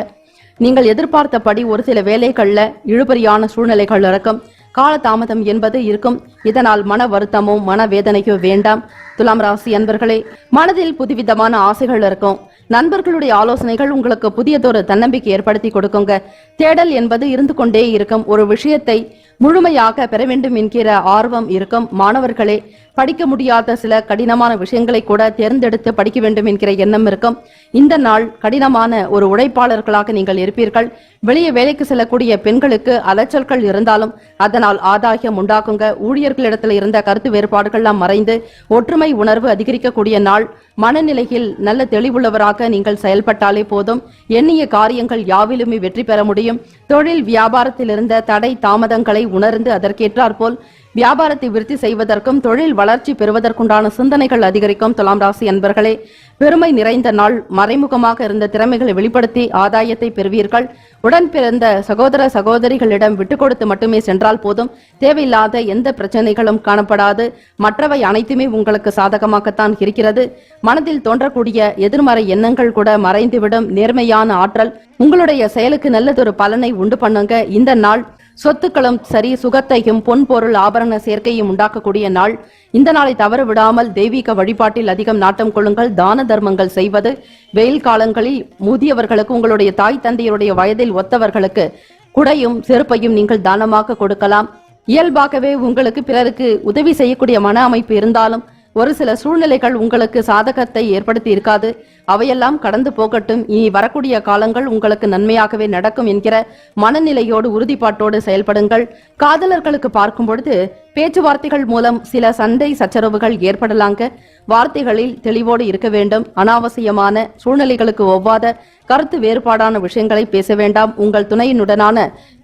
நீங்கள் எதிர்பார்த்தபடி ஒரு சில வேலைகள்ல இழுபறியான சூழ்நிலைகள் இருக்கும். காலதாமதம் என்பது இருக்கும். இதனால் மன வருத்தமோ மன வேதனையோ வேண்டாம். துலாம் ராசி அன்பர்களே, மனதில் புதுவிதமான ஆசைகள் இருக்கும். நண்பர்களுடைய ஆலோசனைகள் உங்களுக்கு புதியதொரு தன்னம்பிக்கை ஏற்படுத்தி கொடுக்குங்க. தேடல் என்பது இருந்து கொண்டே இருக்கும். ஒரு விஷயத்தை முழுமையாக பெற வேண்டும் என்கிற ஆர்வம் இருக்கும். மாணவர்களே, படிக்க முடியாத சில கடினமான விஷயங்களை கூட தேர்ந்தெடுத்து படிக்க வேண்டும் என்கிற எண்ணம் இருக்கும். இந்த நாள் கடினமான ஒரு உழைப்பாளர்களாக நீங்கள் இருப்பீர்கள். வெளியே வேலைக்கு செல்லக்கூடிய பெண்களுக்கு அலைச்சல்கள் இருந்தாலும் அதனால் ஆதாயம் உண்டாக்குங்க. ஊழியர்களிடத்தில் இருந்த கருத்து வேறுபாடுகள்லாம் மறைந்து ஒற்றுமை உணர்வு அதிகரிக்கக்கூடிய நாள். மனநிலையில் நல்ல தெளிவுள்ளவராக நீங்கள் செயல்பட்டாலே போதும். எண்ணிய காரியங்கள் யாவிலுமே வெற்றி பெற முடியும். தொழில் வியாபாரத்தில் இருந்த தடை தாமதங்களை உணர்ந்து அதற்கேற்றாற்போல் வியாபாரத்தை விருத்தி செய்வதற்கும் தொழில் வளர்ச்சி பெறுவதற்குண்டான சிந்தனைகள் அதிகரிக்கும். துலாம் ராசி அன்பர்களே, பெருமை நிறைந்த நாள். மறைமுகமாக இருந்த திறமைகளை வெளிப்படுத்தி ஆதாயத்தை பெறுவீர்கள். உடன் பிறந்த சகோதர சகோதரிகளிடம் விட்டு கொடுத்து மட்டுமே சென்றால் போதும். தேவையில்லாத எந்த பிரச்சனைகளும் காணப்படாது. மற்றவை அனைத்துமே உங்களுக்கு சாதகமாகத்தான் இருக்கிறது. மனதில் தோன்றக்கூடிய எதிர்மறை எண்ணங்கள் கூட மறைந்துவிடும். நேர்மையான ஆற்றல் உங்களுடைய செயலுக்கு நல்லதொரு பலனை உண்டு பண்ணுங்க. இந்த நாள் சொத்துக்களும் சரி, சுகத்தையும் பொன் பொருள் ஆபரண சேர்க்கையும் உண்டாக்கக்கூடிய நாள். இந்த நாளை தவறு விடாமல் தெய்வீக வழிபாட்டில் அதிகம் நாட்டம் கொள்ளுங்கள். தான தர்மங்கள் செய்வது. வெயில் காலங்களில் முதியவர்களுக்கு, உங்களுடைய தாய் தந்தையருடைய வயதில் ஒத்தவர்களுக்கு குடையும் செருப்பையும் நீங்கள் தானமாக கொடுக்கலாம். இயல்பாகவே உங்களுக்கு பிறருக்கு உதவி செய்யக்கூடிய மன அமைப்பு இருந்தாலும் ஒரு சில சூழ்நிலைகள் உங்களுக்கு சாதகத்தை ஏற்படுத்தி இருக்காது, அவையெல்லாம் கடந்து போகட்டும், இனி வரக்கூடிய காலங்கள் உங்களுக்கு நன்மையாகவே நடக்கும் என்கிற மனநிலையோடு உறுதிப்பாட்டோடு செயல்படுங்கள். காதலர்களுக்கு பார்க்கும் பொழுது பேச்சுவார்த்தைகள் மூலம் சில சண்டை சச்சரவுகள் ஏற்படலாங்க. வார்த்தைகளில் தெளிவோடு இருக்க வேண்டும். அனாவசியமான சூழ்நிலைகளுக்கு ஒவ்வாத கருத்து வேறுபாடான விஷயங்களை பேச வேண்டாம். உங்கள் துணையினுடனான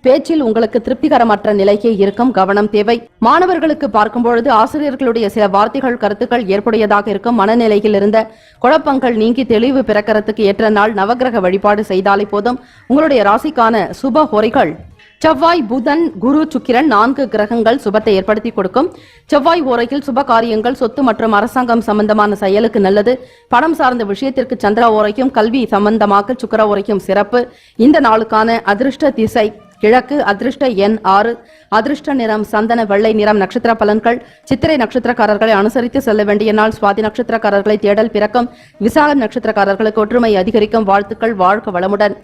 பேச்சில் உங்களுக்கு திருப்திகரமற்ற நிலையே இருக்கும், கவனம் தேவை. மாணவர்களுக்கு பார்க்கும் பொழுது ஆசிரியர்களுடைய சில வார்த்தைகள் கருத்துக்கள் ஏற்புடையதாக இருக்கும். மனநிலையில் இருந்த குழப்பங்கள் நீங்கி தெளிவு பிறக்கிறதுக்கு ஏற்ற நாள். நவகிரக வழிபாடு செய்தாலே போதும். உங்களுடைய ராசிக்கான சுப ஹோரைகள் செவ்வாய், புதன், குரு, சுக்கிரன் 4 கிரகங்கள் சுபத்தை ஏற்படுத்தி கொடுக்கும். செவ்வாய் ஓரையில் சுப காரியங்கள், சொத்து மற்றும் அரசாங்கம் சம்பந்தமான செயலுக்கு நல்லது. பணம் சார்ந்த விஷயத்திற்கு சந்திர ஓரைக்கும், கல்வி சம்பந்தமாக சுக்கிர ஓரைக்கும் சிறப்பு. இந்த நாளுக்கான அதிர்ஷ்ட திசை கிழக்கு, அதிர்ஷ்ட எண் 6, அதிர்ஷ்ட நிறம் சந்தன வெள்ளை நிறம். நட்சத்திர பலன்கள்: சித்திரை நட்சத்திரக்காரர்களை அனுசரித்து செல்ல வேண்டிய நாள். சுவாதி நட்சத்திரக்காரர்களை தேடல் பிறக்கும். விசாக நட்சத்திரக்காரர்களுக்கு ஒற்றுமை அதிகரிக்கும். வாழ்த்துக்கள், வாழ்க வளமுடன்.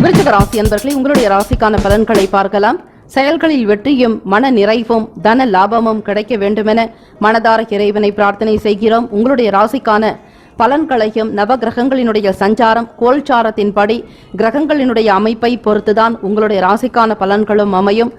விருச்சிக ராசி அன்பர்களே, உங்களுடைய ராசிக்கான பலன்களை பார்க்கலாம். செயல்களில் வெற்றியும் மன நிறைவும் தன லாபமும் கிடைக்க வேண்டுமென மனதார இறைவனை பிரார்த்தனை செய்கிறோம். உங்களுடைய ராசிக்கான பலன்களையும் நவகிரகங்களினுடைய சஞ்சாரம் கோல்சாரத்தின்படி கிரகங்களினுடைய அமைப்பை பொறுத்துதான் உங்களுடைய ராசிக்கான பலன்களும் அமையும்.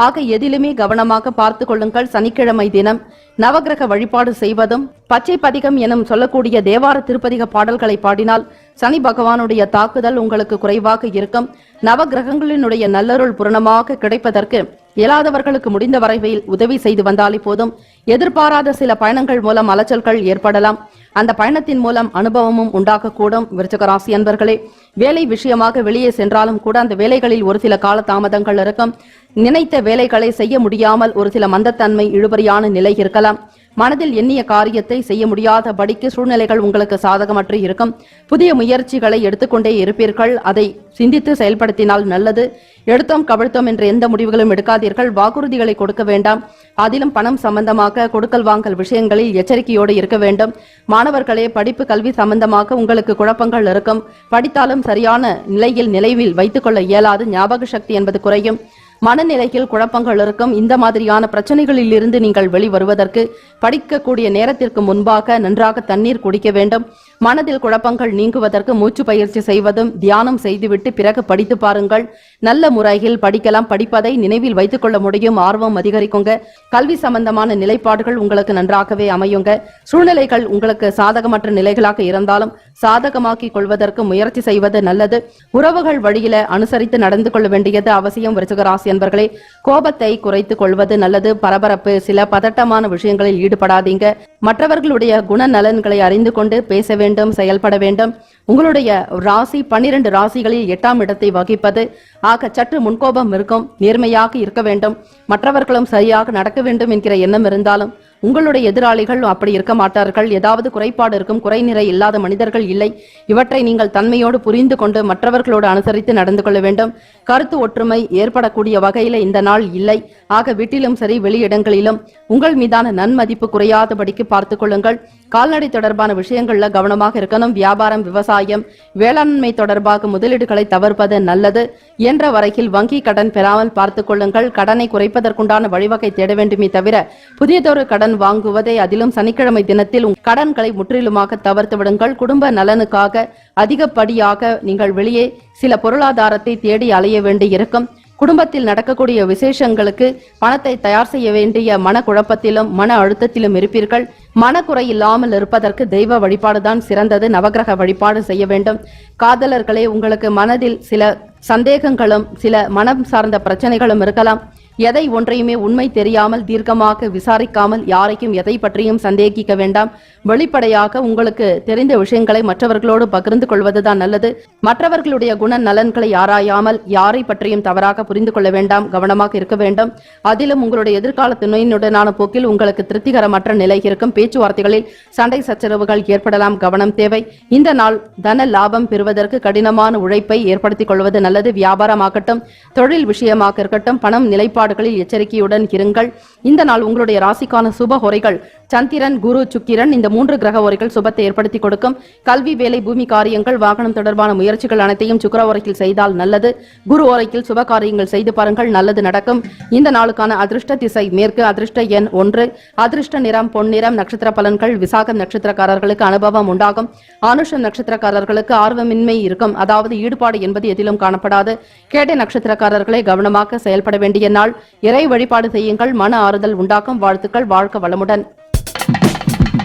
ஆக எதிலுமே கவனமாக பார்த்து கொள்ளுங்கள். சனிக்கிழமை தினம் நவகிரக வழிபாடு செய்வதும் பச்சை பதிகம் எனும் சொல்லக்கூடிய தேவார திருப்பதிக பாடல்களை பாடினால் சனி பகவானுடைய தாக்குதல் உங்களுக்கு குறைவாக இருக்கும். நவகிரகங்களினுடைய நல்லருள் பூரணமாக கிடைப்பதற்கு இயலாதவர்களுக்கு முடிந்த வரைவில் உதவி செய்து வந்தாலே போதும். எதிர்பாராத சில பயணங்கள் மூலம் அலைச்சல்கள் ஏற்படலாம். அந்த பயணத்தின் மூலம் அனுபவமும் உண்டாகக்கூடும். விருச்சிக ராசி அன்பர்களே, வேலை விஷயமாக வெளியே சென்றாலும் கூட அந்த வேலைகளில் ஒரு சில கால தாமதங்கள் இருக்கும். நினைத்த வேலைகளை செய்ய முடியாமல் ஒரு சில மந்தத்தன்மை, இழுபறியான நிலை இருக்கலாம். மனதில் எண்ணிய காரியத்தை செய்ய முடியாதபடிக்கு சூழ்நிலைகள் உங்களுக்கு சாதகமற்று இருக்கும். புதிய முயற்சிகளை எடுத்துக்கொண்டே இருப்பீர்கள். அதை சிந்தித்து செயல்படுத்தினால் நல்லது. எடுத்தோம் கவிழ்த்தோம் என்ற எந்த முடிவுகளும் எடுக்காதீர்கள். வாக்குறுதிகளை கொடுக்க வேண்டாம். அதிலும் பணம் சம்பந்தமாக கொடுக்கல் வாங்கல் விஷயங்களில் எச்சரிக்கையோடு இருக்க வேண்டும். மாணவர்களே, படிப்பு கல்வி சம்பந்தமாக உங்களுக்கு குழப்பங்கள் இருக்கும். படித்தாலும் சரியான நிலையில் வைத்துக் கொள்ள இயலாது. ஞாபக சக்தி என்பது குறையும். மனநிலையில் குழப்பங்கள் இருக்கும். இந்த மாதிரியான பிரச்சனைகளில் இருந்து நீங்கள் வெளிவருவதற்கு படிக்கக்கூடிய நேரத்திற்கு முன்பாக நன்றாக தண்ணீர் குடிக்க வேண்டும். மனதில் குழப்பங்கள் நீங்குவதற்கு மூச்சு பயிற்சி செய்வதும் தியானம் செய்துவிட்டு பிறகு படித்து பாருங்கள். நல்ல முறையில் படிக்கலாம். படிப்பதை நினைவில் வைத்துக் கொள்ள முடியும். ஆர்வம் அதிகரிக்குங்க. கல்வி சம்பந்தமான நிலைப்பாடுகள் உங்களுக்கு நன்றாகவே அமையுங்க. சூழ்நிலைகள் உங்களுக்கு சாதகமற்ற நிலைகளாக இருந்தாலும் சாதகமாக்கிக் கொள்வதற்கு முயற்சி செய்வது நல்லது. உறவுகள் வழியில அனுசரித்து நடந்து கொள்ள வேண்டியது அவசியம். விருச்சிக ராசி என்பர்களே, கோபத்தை குறைத்துக் கொள்வது நல்லது. பரபரப்பு, சில பதட்டமான விஷயங்களில் ஈடுபடாதீங்க. மற்றவர்களுடைய குணநலன்களை அறிந்து கொண்டு பேச வேண்டும், செயல்பட வேண்டும். உங்களுடைய ராசி 12 ராசிகளில் 8ஆம் இடத்தை வகிப்பது. ஆக சற்று முன்கோபம் இருக்கும். நேர்மையாக இருக்க வேண்டும். மற்றவர்களும் சரியாக நடக்க வேண்டும் என்கிற எண்ணம் இருந்தாலும் உங்களுடைய எதிராளிகள் அப்படி இருக்க மாட்டார்கள். ஏதாவது குறைபாடு இருக்கும். குறைநிறை இல்லாத மனிதர்கள் இல்லை. இவற்றை நீங்கள் தன்மையோடு புரிந்து கொண்டு மற்றவர்களோடு அனுசரித்து நடந்து கொள்ள வேண்டும். கருத்து ஒற்றுமை ஏற்படக்கூடிய வகையில இந்த நாள் இல்லை. ஆக வீட்டிலும் சரி வெளியிடங்களிலும் உங்கள் மீதான நன்மதிப்பு குறையாதபடிக்கு பார்த்துக் கொள்ளுங்கள். கால்நடை தொடர்பான விஷயங்கள்ல கவனமாக இருக்கணும். வியாபாரம், விவசாயம், வேளாண்மை தொடர்பாக முதலீடுகளை தவிர்ப்பது நல்லது. என்ற வரையில் வங்கி கடன் பெறாமல் பார்த்துக் கொள்ளுங்கள். கடனை குறைப்பதற்குண்டான வழிவகை தேட வேண்டுமே தவிர புதியதொரு கடன் வாங்குவதை, அதிலும் சனிக்கிழமை தினத்தில் கடன்களை முற்றிலுமாக தவிர்த்து விடுங்கள். குடும்ப நலனுக்காக அதிகப்படியாக நீங்கள் வெளியே சில பொருளாதாரத்தை தேடி அலைய வேண்டி இருக்கும். குடும்பத்தில் நடக்கக்கூடிய விசேஷங்களுக்கு பணத்தை தயார் செய்ய வேண்டிய மனக்குழப்பத்திலும் மன அழுத்தத்திலும் இருப்பீர்கள். மனக்குறை இல்லாமல் இருப்பதற்கு தெய்வ வழிபாடுதான் சிறந்தது. நவகிரக வழிபாடு செய்ய வேண்டும். காதலர்களே, உங்களுக்கு மனதில் சில சந்தேகங்களும் சில மனம் சார்ந்த பிரச்சனைகளும் இருக்கலாம். எதை ஒன்றையுமே உண்மை தெரியாமல் தீர்க்கமாக விசாரிக்காமல் யாரையும் எதை பற்றியும் சந்தேகிக்க வேண்டாம். வெளிப்படையாக உங்களுக்கு தெரிந்த விஷயங்களை மற்றவர்களோடு பகிர்ந்து கொள்வதுதான் நல்லது. மற்றவர்களுடைய குண நலன்களை ஆராயாமல் யாரை பற்றியும் தவறாக புரிந்து கொள்ள வேண்டாம். கவனமாக இருக்க வேண்டும். அதிலும் உங்களுடைய எதிர்கால துணையினுடனான போக்கில் உங்களுக்கு திருப்திகரமற்ற நிலை இருக்கும். பேச்சுவார்த்தைகளில் சண்டை சச்சரவுகள் ஏற்படலாம். கவனம் தேவை. இந்த நாள் தன லாபம் பெறுவதற்கு கடினமான உழைப்பை ஏற்படுத்திக் கொள்வது நல்லது. வியாபாரமாகட்டும், தொழில் விஷயமாக இருக்கட்டும், பணம் நிலைப்பாடுகளில் எச்சரிக்கையுடன் இருங்கள். இந்த நாள் உங்களுடைய ராசிக்கான சுப ஹோரைகள் சந்திரன், குரு, சுக்கிரன் இந்த 3 கிரக உரைகள் சுபத்தை ஏற்படுத்தி கொடுக்கும். கல்வி, வேலை, பூமி காரியங்கள், வாகனம் தொடர்பான முயற்சிகள் அனைத்தையும் சுக்கிர உரைக்கில் செய்தால் நல்லது. குரு உரைக்கில் சுப காரியங்கள் செய்து பாருங்கள், நல்லது நடக்கும். இந்த நாளுக்கான அதிர்ஷ்ட திசை மேற்கு, அதிர்ஷ்ட எண் 1, அதிர்ஷ்ட நிறம் பொன்னிறம். நட்சத்திர பலன்கள்: விசாகம் நட்சத்திரக்காரர்களுக்கு அனுபவம் உண்டாகும். அனுஷம் நட்சத்திரக்காரர்களுக்கு ஆர்வமின்மை இருக்கும், அதாவது ஈடுபாடு என்பது எதிலும் காணப்படாது. கேட்டை நட்சத்திரக்காரர்களை கவனமாக செயல்பட வேண்டிய நாள். இறை வழிபாடு செய்யுங்கள், மன ஆறுதல் உண்டாக்கும். வாழ்த்துக்கள், வாழ்க வளமுடன்.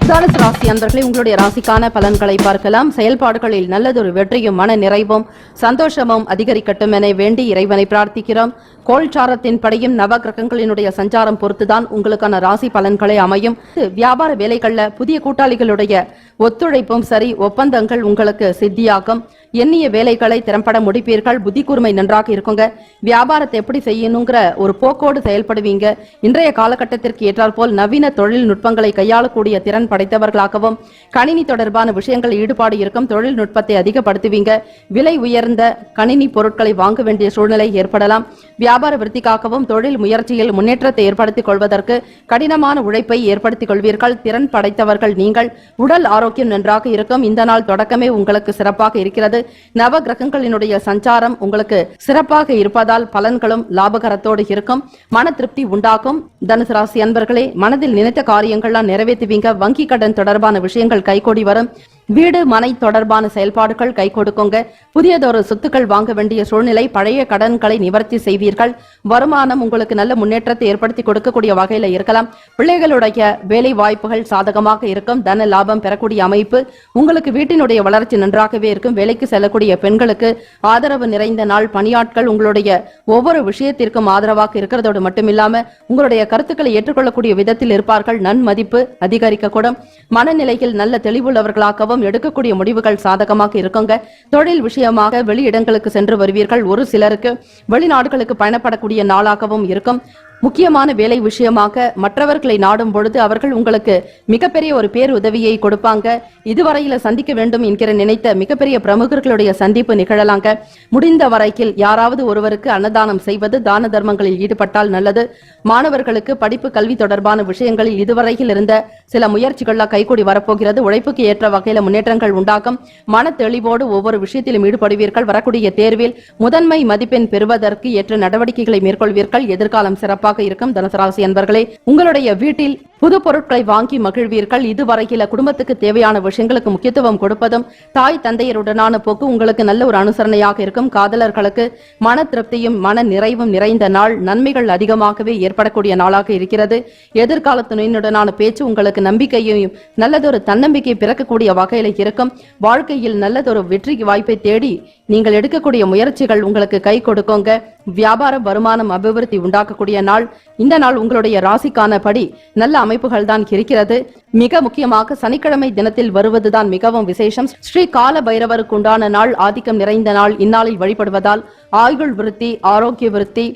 தனுசு ராசி அன்பர்களே, உங்களுடைய ராசிக்கான பலன்களை பார்க்கலாம். செயல்பாடுகளில் நல்லதொரு வெற்றியும் மன நிறைவும் சந்தோஷமும் அதிகரிக்கட்டும் என வேண்டி இறைவனை பிரார்த்திக்கிறோம். கோல்சாரத்தின் படியும் நவ கிரகங்களினுடைய சஞ்சாரம் பொறுத்துதான் உங்களுக்கான ராசி பலன்களை அமையும். வியாபார வேலைகள்ல புதிய கூட்டாளிகளுடைய ஒத்துழைப்பும் சரி, ஒப்பந்தங்கள் உங்களுக்கு சித்தியாகும். எண்ணிய வேலைகளை திறம்பட முடிப்பீர்கள். புத்தி கூர்மை நன்றாக இருக்குங்க. வியாபாரத்தை எப்படி செய்யணுங்கிற ஒரு போக்கோடு செயல்படுவீங்க. இன்றைய காலகட்டத்திற்கு ஏற்றாற்போல் நவீன தொழில்நுட்பங்களை கையாளக்கூடிய திறன் படைத்தவர்களாகவும் கணினி தொடர்பான விஷயங்கள் ஈடுபாடு இருக்கும். தொழில்நுட்பத்தை அதிகப்படுத்துவீங்க. விலை உயர்ந்த கணினி பொருட்களை வாங்க வேண்டிய சூழ்நிலை ஏற்படலாம். வியாபார விருத்திக்காகவும் தொழில் முயற்சியில் முன்னேற்றத்தை ஏற்படுத்திக் கொள்வதற்கு கடினமான உழைப்பை ஏற்படுத்திக் கொள்வீர்கள். திறன் படைத்தவர்கள் நீங்கள். உடல் ஆரோக்கியம் நன்றாக இருக்கும். இந்த நாள் தொடக்கமே உங்களுக்கு சிறப்பாக இருக்கிறது. நவ கிரகங்களினுடைய சஞ்சாரம் உங்களுக்கு சிறப்பாக இருப்பதால் பலன்களும் லாபகரத்தோடு இருக்கும். மன திருப்தி உண்டாகும். தனுசு ராசி அன்பர்களே, மனதில் நினைத்த காரியங்கள்லாம் நிறைவேற்றுவீங்க. வங்கி கடன் தொடர்பான விஷயங்கள் கைகூடி வரும். வீடு மனை தொடர்பான செயல்பாடுகள் கை கொடுக்குங்க. புதியதொரு சொத்துக்கள் வாங்க வேண்டிய சூழ்நிலை. பழைய கடன்களை நிவர்த்தி செய்வீர்கள். வருமானம் உங்களுக்கு நல்ல முன்னேற்றத்தை ஏற்படுத்தி கொடுக்கக்கூடிய வகையில இருக்கலாம். பிள்ளைகளுடைய வேலை வாய்ப்புகள் சாதகமாக இருக்கும். தன லாபம் பெறக்கூடிய அமைப்பு உங்களுக்கு. வீட்டினுடைய வளர்ச்சி நன்றாகவே இருக்கும். வேலைக்கு செல்லக்கூடிய பெண்களுக்கு ஆதரவு நிறைந்த நாள். பணியாட்கள் உங்களுடைய ஒவ்வொரு விஷயத்திற்கும் ஆதரவாக இருக்கிறதோடு மட்டுமில்லாம உங்களுடைய கருத்துக்களை ஏற்றுக்கொள்ளக்கூடிய விதத்தில் இருப்பார்கள். நன்மதிப்பு அதிகரிக்கக்கூடும். மனநிலையில் நல்ல தெளிவுள்ளவர்களாகவும் எடுக்கக்கூடிய முடிவுகள் சாதகமாக இருக்குங்க. தொழில் விஷயமாக வெளியிடங்களுக்கு சென்று வருவீர்கள். ஒரு சிலருக்கு வெளிநாடுகளுக்கு பயணப்படக்கூடிய நாளாகவும் இருக்கும். முக்கியமான வேலை விஷயமாக மற்றவர்களை நாடும் பொழுது அவர்கள் உங்களுக்கு மிகப்பெரிய ஒரு பேருதவியை கொடுப்பாங்க. இதுவரையில சந்திக்க வேண்டும் என்கிற நினைத்த மிகப்பெரிய பிரமுகர்களுடைய சந்திப்பு நிகழலாங்க. முடிந்த வரையில் யாராவது ஒருவருக்கு அன்னதானம் செய்வது, தான தர்மங்களில் ஈடுபட்டால் நல்லது. மாணவர்களுக்கு படிப்பு கல்வி தொடர்பான விஷயங்களில் இதுவரையில் இருந்த சில முயற்சிகள்லாம் கைகூடி வரப்போகிறது. உழைப்புக்கு ஏற்ற வகையில முன்னேற்றங்கள் உண்டாகும். மன தெளிவோடு ஒவ்வொரு விஷயத்திலும் ஈடுபடுவீர்கள். வரக்கூடிய தேர்வில் முதன்மை மதிப்பெண் பெறுவதற்கு ஏற்ற நடவடிக்கைகளை மேற்கொள்வீர்கள். எதிர்காலம் சிறப்பாக இருக்கும். தனுசு ராசி அன்பர்களே, உங்களுடைய வீட்டில் புது பொருட்களை வாங்கி மகிழ்வீர்கள். இதுவரையில குடும்பத்துக்கு தேவையான விஷயங்களுக்கு முக்கியத்துவம் கொடுப்பதும் தாய் தந்தையருடனான போக்கு உங்களுக்கு நல்ல ஒரு அனுசரணையாக இருக்கும். காதலர்களுக்கு மன திருப்தியும் மன நிறைவும் நிறைந்த நாள். நன்மைகள் அதிகமாகவே ஏற்படக்கூடிய நாளாக இருக்கிறது. எதிர்கால துணையினுடனான பேச்சு உங்களுக்கு நம்பிக்கையையும் நல்லதொரு தன்னம்பிக்கை பிறக்கக்கூடிய வகையில இருக்கும். வாழ்க்கையில் நல்லதொரு வெற்றி வாய்ப்பை தேடி நீங்கள் எடுக்கக்கூடிய முயற்சிகள் உங்களுக்கு கை கொடுக்குங்க. வியாபார வருமானம் அபிவிருத்தி உண்டாக்கக்கூடிய நாள். இந்த நாள் உங்களுடைய ராசிக்கான படி நல்ல அமைப்புகள் தான் இருக்கிறது. மிக முக்கியமாக சனிக்கிழமை தினத்தில் வருவதுதான் மிகவும் விசேஷம். ஸ்ரீ கால பைரவருக்கு உண்டான நாள். ஆதிக்கம் நிறைந்த நாள். இந்நாளில் வழிபடுவதால் ஆயுள் விருத்தி, ஆரோக்கிய விருத்தி,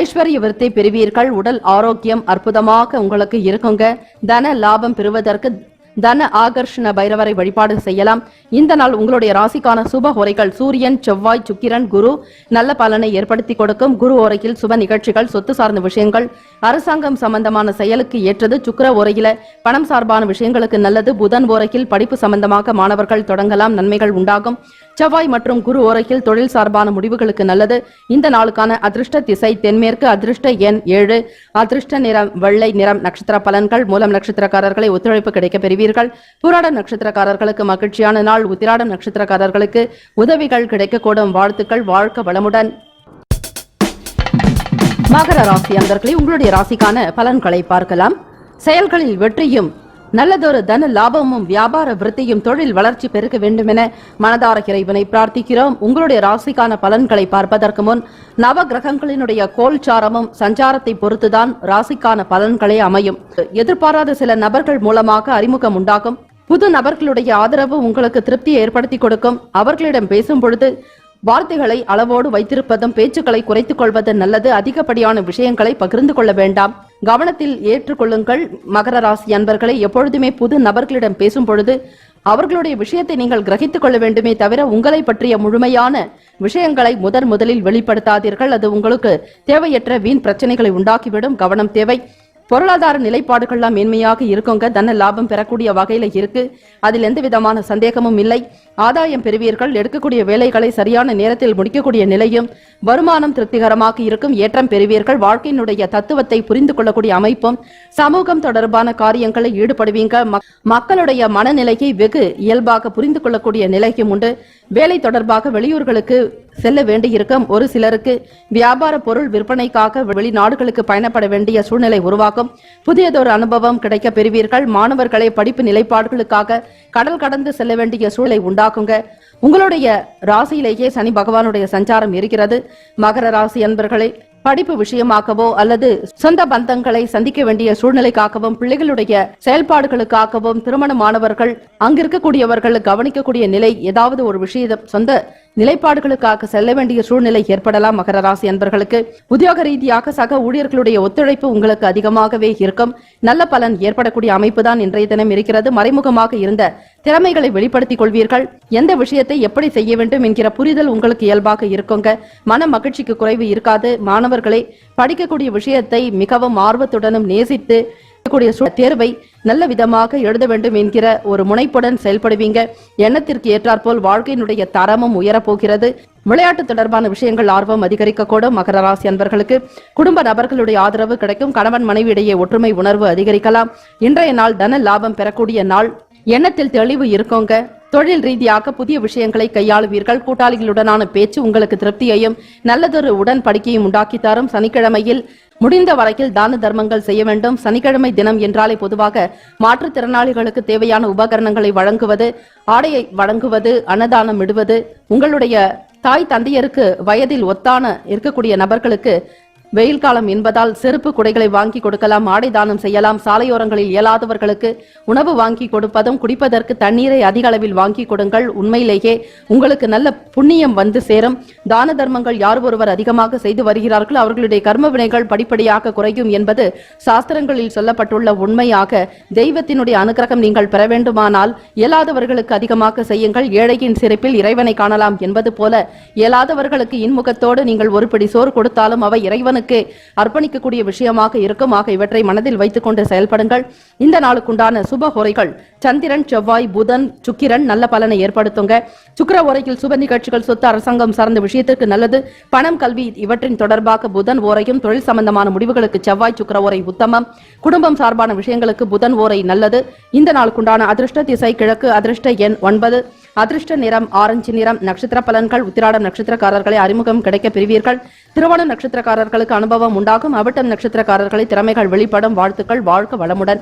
ஐஸ்வர்ய விருத்தி பெறுவீர்கள். உடல் ஆரோக்கியம் அற்புதமாக உங்களுக்கு இருக்குங்க. தன லாபம் பெறுவதற்கு தன ஆகர்ஷண பைரவரை வழிபாடு செய்யலாம். இந்த நாள் உங்களுடைய ராசிக்கான சுப ஹோரைகள்: சூரியன், செவ்வாய், சுக்கிரன், குரு நல்ல பலனை ஏற்படுத்தி கொடுக்கும். குரு ஓரையில் சுப நிகழ்ச்சிகள், சொத்து சார்ந்த விஷயங்கள், அரசாங்கம் சம்பந்தமான செயலுக்கு ஏற்றது. சுக்கிர ஓரையில பணம் சார்பான விஷயங்களுக்கு நல்லது. புதன் ஓரையில் படிப்பு சம்பந்தமாக மாணவர்கள் தொடங்கலாம். நன்மைகள் உண்டாகும். செவ்வாய் மற்றும் குரு ஓரையில் தொழில் சார்பான முடிவுகளுக்கு நல்லது. இந்த நாளுக்கான அதிர்ஷ்ட திசை தென்மேற்கு. அதிர்ஷ்ட எண் 7. அதிர்ஷ்ட நிறம் வெள்ளை நிறம். நட்சத்திர பலன்கள்: மூலம் நட்சத்திரக்காரர்களை ஒத்துழைப்பு கிடைக்க பெறுவீர்கள். பூராடம் நட்சத்திரக்காரர்களுக்கு மகிழ்ச்சியான நாள். உத்திராடம் நட்சத்திரக்காரர்களுக்கு உதவிகள் கிடைக்கக்கூடும். வாழ்த்துக்கள், வாழ்க வளமுடன். மகர ராசி அன்பர்களே, உங்களுடைய ராசிக்கான பலன்களை பார்க்கலாம். செயல்களில் வெற்றியும் நல்லதொரு தன லாபமும் வியாபார விருத்தியும் தொழில் வளர்ச்சி பெருக வேண்டும் என மனதார இறைவனை பிரார்த்திக்கிறோம். உங்களுடைய ராசிக்கான பலன்களை பார்ப்பதற்கு முன் நவ கிரகங்களினுடைய கோல்சாரமும் சஞ்சாரத்தை பொறுத்துதான் ராசிக்கான பலன்களே அமையும். எதிர்பாராத சில நபர்கள் மூலமாக அறிமுகம் உண்டாகும். புது நபர்களுடைய ஆதரவு உங்களுக்கு திருப்தியை ஏற்படுத்தி கொடுக்கும். அவர்களிடம் பேசும் பொழுது வார்த்தைகளை அளவோடு வைத்திருப்பதும் பேச்சுக்களை குறைத்துக் கொள்வது நல்லது. அதிகப்படியான விஷயங்களை பகிர்ந்து கொள்ள வேண்டாம். கவனத்தில் ஏற்றுக்கொள்ளுங்கள். மகர ராசி அன்பர்களை, எப்பொழுதுமே புது நபர்களிடம் பேசும் பொழுது அவர்களுடைய விஷயத்தை நீங்கள் கிரகித்துக் கொள்ள வேண்டுமே தவிர உங்களை பற்றிய முழுமையான விஷயங்களை முதலில் வெளிப்படுத்தாதீர்கள். அது உங்களுக்கு தேவையற்ற வீண் பிரச்சனைகளை உண்டாக்கிவிடும். கவனம் தேவை. பொருளாதார நிலைப்பாடுகள்லாம் மேன்மையாக இருக்குங்க. தன லாபம் பெறக்கூடிய வகையில இருக்கு. அதில் எந்த விதமான சந்தேகமும் இல்லை. ஆதாயம் பெறுவீர்கள். எடுக்கக்கூடிய வேலைகளை சரியான நேரத்தில் முடிக்கக்கூடிய நிலையும், வருமானம் திருப்திகரமாக இருக்கும். ஏற்றம் பெறுவீர்கள். வாழ்க்கையினுடைய தத்துவத்தை புரிந்து கொள்ளக்கூடிய அமைப்பும், சமூகம் தொடர்பான காரியங்களை ஈடுபடுவீங்க. மக்களுடைய மனநிலையை வெகு இயல்பாக புரிந்து கொள்ளக்கூடிய நிலையும் உண்டு. வேலை தொடர்பாக வெளியூர்களுக்கு செல்ல வேண்டியிருக்கும். ஒரு சிலருக்கு வியாபார பொருள் விற்பனைக்காக வெளிநாடுகளுக்கு பயணப்பட வேண்டிய சூழ்நிலை உருவாகும். புதியதொரு அனுபவம் கிடைக்க பெறுவீர்கள். மாணவர்களை படிப்பு நிலைப்பாடுகளுக்காக கடல் கடந்து செல்ல வேண்டிய சூழ்நிலை உண்டாக்குங்க. உங்களுடைய ராசியிலேயே சனி பகவானுடைய சஞ்சாரம் இருக்கிறது. மகர ராசி அன்பர்களே, படிப்பு விஷயமாகவோ அல்லது சொந்த பந்தங்களை சந்திக்க வேண்டிய சூழ்நிலைக்காகவும், பிள்ளைகளுடைய செயல்பாடுகளுக்காகவும், திருமணமானவர்கள் அங்கிருக்கக்கூடியவர்கள் கவனிக்கக்கூடிய நிலை, ஏதாவது ஒரு விஷயம் சொந்த நிலைப்பாடுகளுக்காக செல்ல வேண்டிய சூழ்நிலை ஏற்படலாம். மகர ராசி அன்பர்களுக்கு உத்தியோக ரீதியாக சக ஊழியர்களுடைய ஒத்துழைப்பு உங்களுக்கு அதிகமாகவே இருக்கும். நல்ல பலன் ஏற்படக்கூடிய அமைப்பு தான் இன்றைய தினம் இருக்கிறது. மறைமுகமாக இருந்த திறமைகளை வெளிப்படுத்திக் கொள்வீர்கள். எந்த விஷயத்தை எப்படி செய்ய வேண்டும் என்கிற புரிதல் உங்களுக்கு இயல்பாக இருக்குங்க. மன மகிழ்ச்சிக்கு குறைவு இருக்காது. மாணவர்களே, படிக்கக்கூடிய விஷயத்தை மிகவும் ஆர்வத்துடனும் நேசித்து தேர்வை நல்ல விதமாக எழுத வேண்டும் என்கிற ஒரு முனைப்புடன் செயல்படுவீங்க. எண்ணத்திற்கு ஏற்றாற்போல் வாழ்க்கையினுடைய தரமும் உயரப்போகிறது. விளையாட்டு தொடர்பான விஷயங்கள் ஆர்வம் அதிகரிக்கக்கூடும். மகர ராசி அன்பர்களுக்கு குடும்ப நபர்களுடைய ஆதரவு கிடைக்கும். கணவன் மனைவி இடையே ஒற்றுமை உணர்வு அதிகரிக்கலாம். இன்றைய நாள் தன லாபம் பெறக்கூடிய நாள். எண்ணத்தில் தெளிவு இருக்கோங்க. தொழில் ரீதியாக புதிய விஷயங்களை கையாளுவீர்கள். கூட்டாளிகளுடனான பேச்சு உங்களுக்கு திருப்தியையும் நல்லதொரு உடன்படிக்கையும் உண்டாக்கி தரும். சனிக்கிழமையில் முடிந்த வரையில் தான தர்மங்கள் செய்ய வேண்டும். சனிக்கிழமை தினம் என்றாலே பொதுவாக மாற்றுத்திறனாளிகளுக்கு தேவையான உபகரணங்களை வழங்குவது, ஆடையை வழங்குவது, அன்னதானம் இடுவது, உங்களுடைய தாய் தந்தையருக்கு வயதில் ஒத்தான இருக்கக்கூடிய நபர்களுக்கு வெயில் காலம் என்பதால் செருப்பு குடைகளை வாங்கி கொடுக்கலாம். ஆடை தானம் செய்யலாம். சாலையோரங்களில் இயலாதவர்களுக்கு உணவு வாங்கி கொடுப்பதும், குடிப்பதற்கு தண்ணீரை அதிக அளவில் வாங்கி கொடுங்கள். உண்மையிலேயே உங்களுக்கு நல்ல புண்ணியம் வந்து சேரும். தான தர்மங்கள் யார் ஒருவர் அதிகமாக செய்து வருகிறார்கள் அவர்களுடைய கர்ம வினைகள் படிப்படியாக குறையும் என்பது சாஸ்திரங்களில் சொல்லப்பட்டுள்ள உண்மையாக தெய்வத்தினுடைய அனுகிரகம் நீங்கள் பெற வேண்டுமானால் இயலாதவர்களுக்கு அதிகமாக செய்யுங்கள். ஏழையின் சிறப்பில் இறைவனை காணலாம் என்பது போல இயலாதவர்களுக்கு இன்முகத்தோடு நீங்கள் ஒரு பிடி சோறு கொடுத்தாலும் அவை இறைவன் அர்ப்பணிக்கக்கூடிய விஷயமாக இருக்கும். ஆக இவற்றை மனதில் வைத்துக் கொண்டு செயல்படுங்கள். இந்த நாளுக்குண்டான சுப ஹோரைகள் சந்திரன், செவ்வாய், புதன், சுக்கிரன் நல்ல பலனை ஏற்படுத்துங்க. சுக்கிர ஓரையில் சுப நிகழ்ச்சிகள், சொத்து, அரசாங்கம் சார்ந்த விஷயத்திற்கு நல்லது. பணம், கல்வி இவற்றின் தொடர்பாக புதன் ஓரையும், தொழில் சம்பந்தமான முடிவுகளுக்கு செவ்வாய், சுக்கிர ஓரை உத்தமம். குடும்பம் சார்பான விஷயங்களுக்கு புதன் ஓரை நல்லது. இந்த நாளுக்குண்டான அதிர்ஷ்ட திசை கிழக்கு. அதிர்ஷ்ட எண் 9. அதிர்ஷ்ட நிறம் ஆரஞ்சு நிறம். நட்சத்திர பலன்கள் உத்திராடம் நட்சத்திரக்காரர்களை அறிமுகம் கிடைக்க பெறுவீர்கள். திருவோண நட்சத்திரக்காரர்களுக்கு அனுபவம் உண்டாகும். அவிட்டம் நட்சத்திரக்காரர்களை திறமைகள் வெளிப்படும். வாழ்த்துக்கள். வாழ்க வளமுடன்.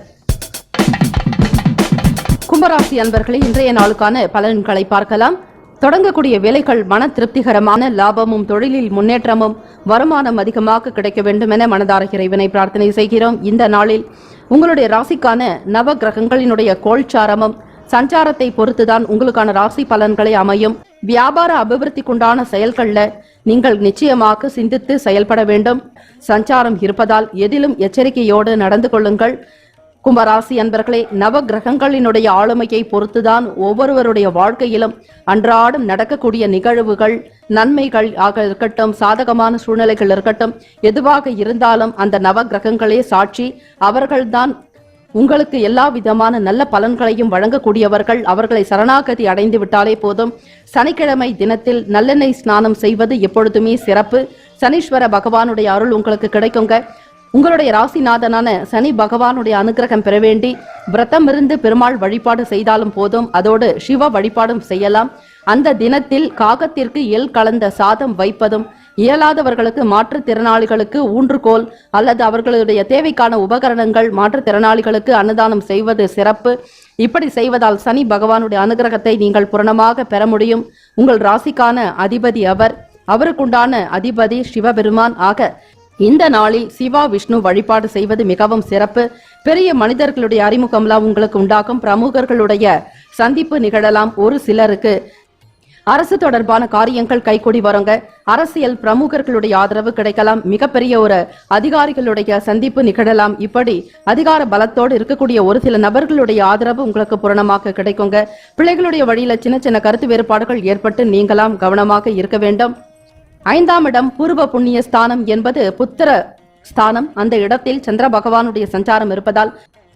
கும்பராசி அன்பர்களே, இன்றைய நாளுக்கான பலன்களை பார்க்கலாம். தொடங்கக்கூடிய வேலைகள் மன திருப்திகரமான லாபமும், தொழிலில் முன்னேற்றமும், வருமானம் அதிகமாக கிடைக்க வேண்டும் என மனதார இறைவனை பிரார்த்தனை செய்கிறோம். இந்த நாளில் உங்களுடைய ராசிக்கான நவ கிரகங்களினுடைய கோல்சாரமும் சஞ்சாரத்தை பொறுத்துதான் உங்களுக்கான ராசி பலன்களை அமையும். வியாபார அபிவிருத்திக்குண்டான செயல்கள்ல நீங்கள் நிச்சயமாக சிந்தித்து செயல்பட வேண்டும். சஞ்சாரம் இருப்பதால் எதிலும் எச்சரிக்கையோடு நடந்து கொள்ளுங்கள். கும்பராசி அன்பர்களே, நவ கிரகங்களினுடைய ஆளுமையை பொறுத்துதான் ஒவ்வொருவருடைய வாழ்க்கையிலும் அன்றாடம் நடக்கக்கூடிய நிகழ்வுகள், நன்மைகள் ஆக இருக்கட்டும், சாதகமான சூழ்நிலைகள் இருக்கட்டும், எதுவாக இருந்தாலும் அந்த நவ கிரகங்களே சாட்சி. அவர்கள்தான் உங்களுக்கு எல்லா விதமான நல்ல பலன்களையும் வழங்கக்கூடியவர்கள். அவர்களை சரணாகதி அடைந்து விட்டாலே போதும். சனிக்கிழமை தினத்தில் நல்லெண்ணெய் ஸ்நானம் செய்வது எப்பொழுதுமே சிறப்பு. சனீஸ்வர பகவானுடைய அருள் உங்களுக்கு கிடைக்குங்க. உங்களுடைய ராசிநாதனான சனி பகவானுடைய அனுகிரகம் பெற வேண்டி விரதம் இருந்து பெருமாள் வழிபாடு செய்தாலும் போதும். அதோடு சிவ வழிபாடும் செய்யலாம். அந்த தினத்தில் காகத்திற்கு எள் கலந்த சாதம் வைப்பதும், இயலாதவர்களுக்கு, மாற்றுத்திறனாளிகளுக்கு ஊன்றுகோல் அல்லது அவர்களுடைய தேவைக்கான உபகரணங்கள் மாற்றுத்திறனாளிகளுக்கு அன்னதானம் செய்வது சிறப்பு. இப்படி செய்வதால் சனி பகவானுடைய அனுகிரகத்தை நீங்கள் பூரணமாக பெற முடியும். உங்கள் ராசிக்கான அதிபதி அவருக்குண்டான அதிபதி சிவபெருமான். ஆக இந்த நாளில் சிவா விஷ்ணு வழிபாடு செய்வது மிகவும் சிறப்பு. பெரிய மனிதர்களுடைய அறிமுகம்லாம் உங்களுக்கு உண்டாகும். பிரமுகர்களுடைய சந்திப்பு நிகழலாம். ஒரு சிலருக்கு அரசு தொடர்பான காரியங்கள் கைகூடி வருங்க. அரசியல் பிரமுகர்களுடைய ஆதரவு கிடைக்கலாம். மிகப்பெரிய ஒரு அதிகாரிகளுடைய சந்திப்பு நிகழலாம். இப்படி அதிகார பலத்தோடு இருக்கக்கூடிய ஒரு சில நபர்களுடைய ஆதரவு உங்களுக்கு பூரணமாக கிடைக்குங்க. பிள்ளைகளுடைய வழியில சின்ன சின்ன கருத்து வேறுபாடுகள் ஏற்பட்டு நீங்களாம் கவனமாக இருக்க வேண்டும். 5ஆம் இடம் பூர்வ புண்ணிய ஸ்தானம் என்பது புத்திர ஸ்தானம். அந்த இடத்தில் சந்திர பகவானுடைய சஞ்சாரம் இருப்பதால்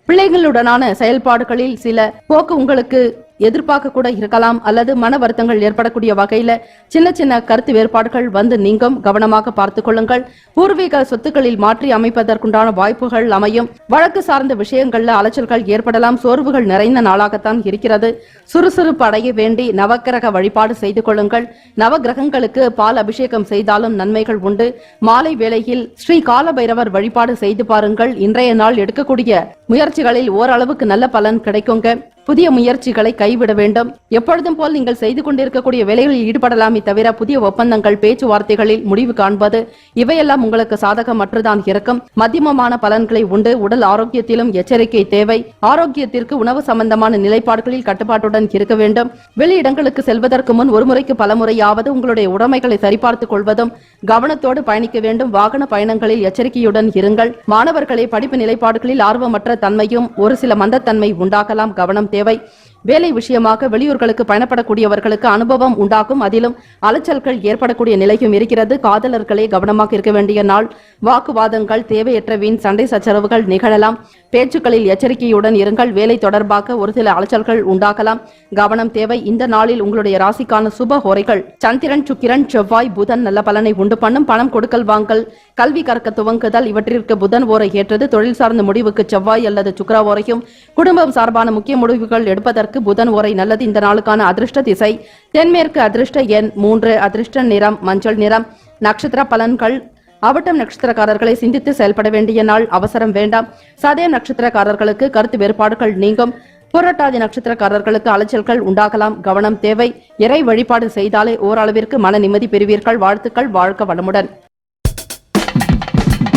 பிள்ளைகளுடனான செயல்பாடுகளில் சில போக்கு உங்களுக்கு எதிர்பார்க்க கூட இருக்கலாம், அல்லது மன வருத்தங்கள் ஏற்படக்கூடிய வகையில சின்ன சின்ன கருத்து வேறுபாடுகள் வந்து நீங்கும். கவனமாக பார்த்துக் கொள்ளுங்கள். பூர்வீக சொத்துக்களில் மாற்றி அமைப்பதற்குண்டான வாய்ப்புகள் அமையும். வழக்கு சார்ந்த விஷயங்கள்ல அலைச்சல்கள் ஏற்படலாம். சோர்வுகள் நிறைந்த நாளாகத்தான் இருக்கிறது. சுறுசுறுப்பு அடைய வேண்டி நவக்கிரக வழிபாடு செய்து கொள்ளுங்கள். நவகிரகங்களுக்கு பால் அபிஷேகம் செய்தாலும் நன்மைகள் உண்டு. மாலை வேளையில் ஸ்ரீ காலபைரவர் வழிபாடு செய்து பாருங்கள். இன்றைய நாள் எடுக்கக்கூடிய முயற்சிகளில் ஓரளவுக்கு நல்ல பலன் கிடைக்குங்க. புதிய முயற்சிகளை கைவிட வேண்டும். எப்பொழுதும் போல் நீங்கள் செய்து கொண்டிருக்கக்கூடிய வேலைகளில் ஈடுபடலாமே தவிர புதிய ஒப்பந்தங்கள் பேச்சுவார்த்தைகளில் முடிவு காண்பது இவையெல்லாம் உங்களுக்கு சாதகமற்றுதான் இருக்கும். மத்தியமமான பலன்களை உண்டு. உடல் ஆரோக்கியத்திலும் எச்சரிக்கை தேவை. ஆரோக்கியத்திற்கு உணவு சம்பந்தமான நிலைப்பாடுகளில் கட்டுப்பாட்டுடன் இருக்க வேண்டும். வெளியிடங்களுக்கு செல்வதற்கு முன் ஒரு முறைக்கு பல முறையாவது உங்களுடைய உடைமைகளை சரிபார்த்துக் கொள்வதும் கவனத்தோடு பயணிக்க வேண்டும். வாகன பயணங்களில் எச்சரிக்கையுடன் இருங்கள். மாணவர்களை படிப்பு நிலைப்பாடுகளில் ஆர்வமற்ற தன்மையும் ஒரு சில மந்தத்தன்மை உண்டாகலாம். கவனம் தேவை. வேலை விஷயமாக வெளியூர்களுக்கு பயணப்படக்கூடியவர்களுக்கு அனுபவம் உண்டாகும். அதிலும் அலைச்சல்கள் ஏற்படக்கூடிய நிலையும் இருக்கிறது. காதலர்களே கவனமாக இருக்க வேண்டிய நாள். வாக்குவாதங்கள், தேவையற்ற வீண் சண்டை சச்சரவுகள் நிகழலாம். பேச்சுக்களில் எச்சரிக்கையுடன் இருங்கள். வேலை தொடர்பாக ஒரு சில அலைச்சல்கள் உண்டாகலாம். கவனம் தேவை. இந்த நாளில் உங்களுடைய ராசிக்கான சுப ஹோரைகள் சந்திரன், சுக்கிரன், செவ்வாய், புதன் நல்ல பலனை உண்டு பண்ணும். பணம் கொடுக்கல் வாங்கல், கல்வி கற்க துவங்குதல் இவற்றிற்கு புதன் ஓரை ஏற்றது. தொழில் சார்ந்த முடிவுக்கு செவ்வாய் அல்லது சுக்கிர ஓரையும். குடும்பம் சார்பான முக்கிய முடிவுகள் எடுப்பதற்கு புதன் ஓரை நல்லது. இந்த நாளுக்கான அதிர்ஷ்ட திசை தென்மேற்கு. அதிர்ஷ்ட எண் 3. அதிர்ஷ்ட நிறம் மஞ்சள் நிறம். நட்சத்திர பலன்கள். அவட்டம் நட்சத்திரக்காரர்களை சிந்தித்து செயல்பட வேண்டிய நாள். அவசரம் வேண்டாம். சதய நட்சத்திரக்காரர்களுக்கு கருத்து வேறுபாடுகள் நீங்கும். புரட்டாதி நட்சத்திரக்காரர்களுக்கு அலைச்சல்கள் உண்டாகலாம். கவனம் தேவை. இறை வழிபாடு செய்தாலே ஓரளவிற்கு மன நிம்மதி பெறுவீர்கள். வாழ்த்துக்கள். வாழ்க வளமுடன்.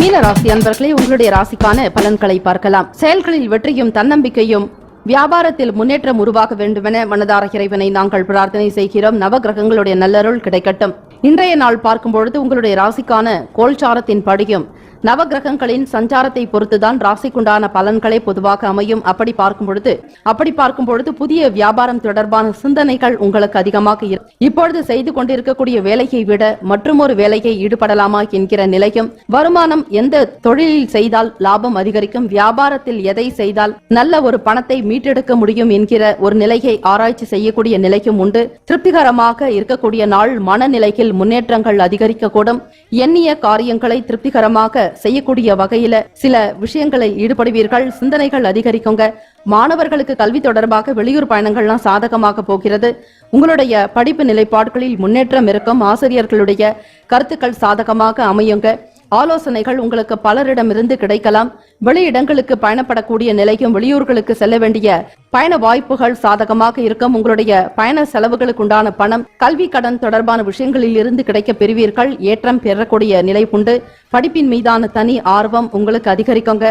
மீன ராசி அன்பர்களே, உங்களுடைய ராசிக்கான பலன்களை பார்க்கலாம். செயல்களில் வெற்றியும் தன்னம்பிக்கையும், வியாபாரத்தில் முன்னேற்றம் உருவாக வேண்டுமென மனதார இறைவனை நாங்கள் பிரார்த்தனை செய்கிறோம். நவகிரகங்களுடைய நல்லருள் கிடைக்கட்டும். இன்றைய நாள் பார்க்கும் பொழுது உங்களுடைய ராசிக்கான கோல்சாரத்தின் படியும் நவகிரகங்களின் சஞ்சாரத்தை பொறுத்துதான் ராசிக்குண்டான பலன்களே பொதுவாக அமையும். அப்படி பார்க்கும் பொழுது புதிய வியாபாரம் தொடர்பான சிந்தனைகள் உங்களுக்கு அதிகமாக இப்பொழுது செய்து கொண்டிருக்கக்கூடிய வேலையை விட மற்றொரு வேலையை ஈடுபடலாமா என்கிற நிலையும், வருமானம் எந்த தொழிலில் செய்தால் லாபம் அதிகரிக்கும், வியாபாரத்தில் எதை செய்தால் நல்ல ஒரு பணத்தை மீட்டெடுக்க முடியும் என்கிற ஒரு நிலையை ஆராய்ச்சி செய்யக்கூடிய நிலையும் உண்டு. திருப்திகரமாக இருக்கக்கூடிய நாள். மனநிலையில் முன்னேற்றங்கள் அதிகரிக்கக்கூடும். எண்ணிய காரியங்களை திருப்திகரமாக செய்யக்கூடிய வகையில சில விஷயங்களை ஈடுபடுவீர்கள். சிந்தனைகள் அதிகரிக்குங்க. மாணவர்களுக்கு கல்வி தொடர்பாக வெளியூர் பயணங்கள்லாம் சாதகமாக போகிறது. உங்களுடைய படிப்பு நிலைப்பாடுகளில் முன்னேற்றம் இருக்கும். ஆசிரியர்களுடைய கருத்துக்கள் சாதகமாக அமையுங்க. ஆலோசனைகள் உங்களுக்கு பலரிடமிருந்து கிடைக்கலாம். வெளியிடங்களுக்கு பயணப்படக்கூடிய நிலையும், வெளியூர்களுக்கு செல்ல வேண்டிய பயண வாய்ப்புகள் சாதகமாக இருக்கும். உங்களுடைய பயண செலவுகளுக்கு உண்டான பணம் கல்வி கடன் தொடர்பான விஷயங்களில் இருந்து கிடைக்க பெறுவீர்கள். ஏற்றம் பெறக்கூடிய நிலை உண்டு. படிப்பின் மீதான தனி ஆர்வம் உங்களுக்கு அதிகரிக்குங்க.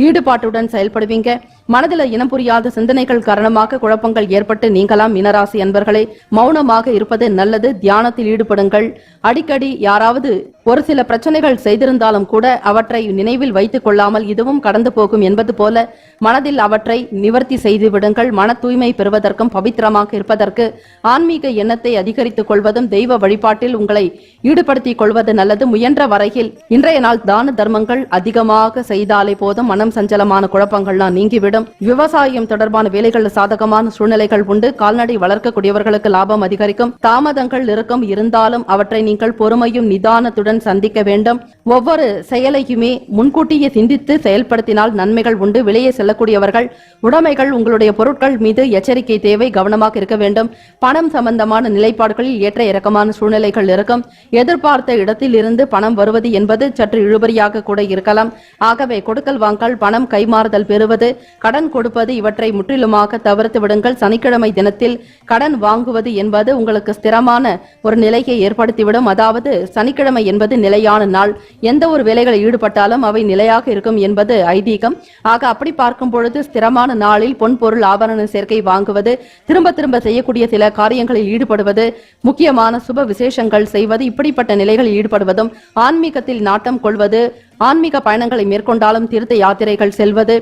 ஈடுபாட்டுடன் செயல்படுவீங்க. மனதில் இனம் புரியாத சிந்தனைகள் காரணமாக குழப்பங்கள் ஏற்பட்டு நீங்களாம். மீனராசி அன்பர்களே, மௌனமாக இருப்பது நல்லது. தியானத்தில் ஈடுபடுங்கள். அடிக்கடி யாராவது ஒரு சில பிரச்சனைகள் செய்திருந்தாலும் கூட அவற்றை நினைவில் வைத்துக் கொள்ளாமல் இதுவும் கடந்து போகும் என்பது போல மனதில் அவற்றை நிவர்த்தி செய்து விடுங்கள். மன தூய்மை பெறுவதற்கும் பவித்திரமாக இருப்பதற்கு ஆன்மீக எண்ணத்தை அதிகரித்துக் கொள்வதும் தெய்வ வழிபாட்டில் உங்களை ஈடுபடுத்திக் கொள்வது நல்லது. முயன்ற வரையில் இன்றைய நாள் தான தர்மங்கள் அதிகமாக செய்தாலே போதும். மனம் சஞ்சலமான குழப்பங்கள்லாம் நீங்கிவிடும். விவசாயம் தொடர்பான வேலைகள் சாதகமான சூழ்நிலைகள் உண்டு. கால்நடை வளர்க்கக்கூடியவர்களுக்கு லாபம் அதிகரிக்கும். தாமதங்கள் இருக்கும். இருந்தாலும் அவற்றை நீங்கள் பொறுமையும் நிதானத்துடன் சந்திக்க வேண்டும். ஒவ்வொரு செயலையுமே முன்கூட்டியே சிந்தித்து செயல்படுத்தினால் நன்மைகள் உண்டு. வெளியே செல்லக்கூடியவர்கள் உடைமைகள், உங்களுடைய பொருட்கள் மீது எச்சரிக்கை தேவை. கவனமாக இருக்க வேண்டும். பணம் சம்பந்தமான நிலைப்பாடுகளில் ஏற்ற இறக்கமான சூழ்நிலைகள் இருக்கும். எதிர்பார்த்த இடத்தில் இருந்து பணம் வருவது என்பது சற்று இழுபறியாக கூட இருக்கலாம். ஆகவே கொடுக்கல் வாங்கல், பணம் கைமாறுதல் பெறுவது, கடன் கொடுப்பது இவற்றை முற்றிலுமாக தவிர்த்து விடுங்கள். சனிக்கிழமை தினத்தில் கடன் வாங்குவது என்பது உங்களுக்கு ஸ்திரமான ஒரு நிலையை ஏற்படுத்திவிடும். அதாவது சனிக்கிழமை என்பது நிலையான நாள். எந்த ஒரு வேலைகளை ஈடுபட்டாலும் அவை நிலையாக இருக்கும் என்பது ஐதீகம். ஆக அப்படி பார்க்கும் பொழுது ஸ்திரமான நாளில் பொன் பொருள் ஆபரண சேர்க்கை வாங்குவது, திரும்ப செய்யக்கூடிய சில காரியங்களில் ஈடுபடுவது, முக்கியமான சுப விசேஷங்கள் செய்வது, இப்படிப்பட்ட நிலைகளில் ஈடுபடுவதும், ஆன்மீகத்தில் நாட்டம் கொள்வது, ஆன்மீக பயணங்களை மேற்கொண்டாலும் தீர்த்த யாத்திரைகள் செல்வது,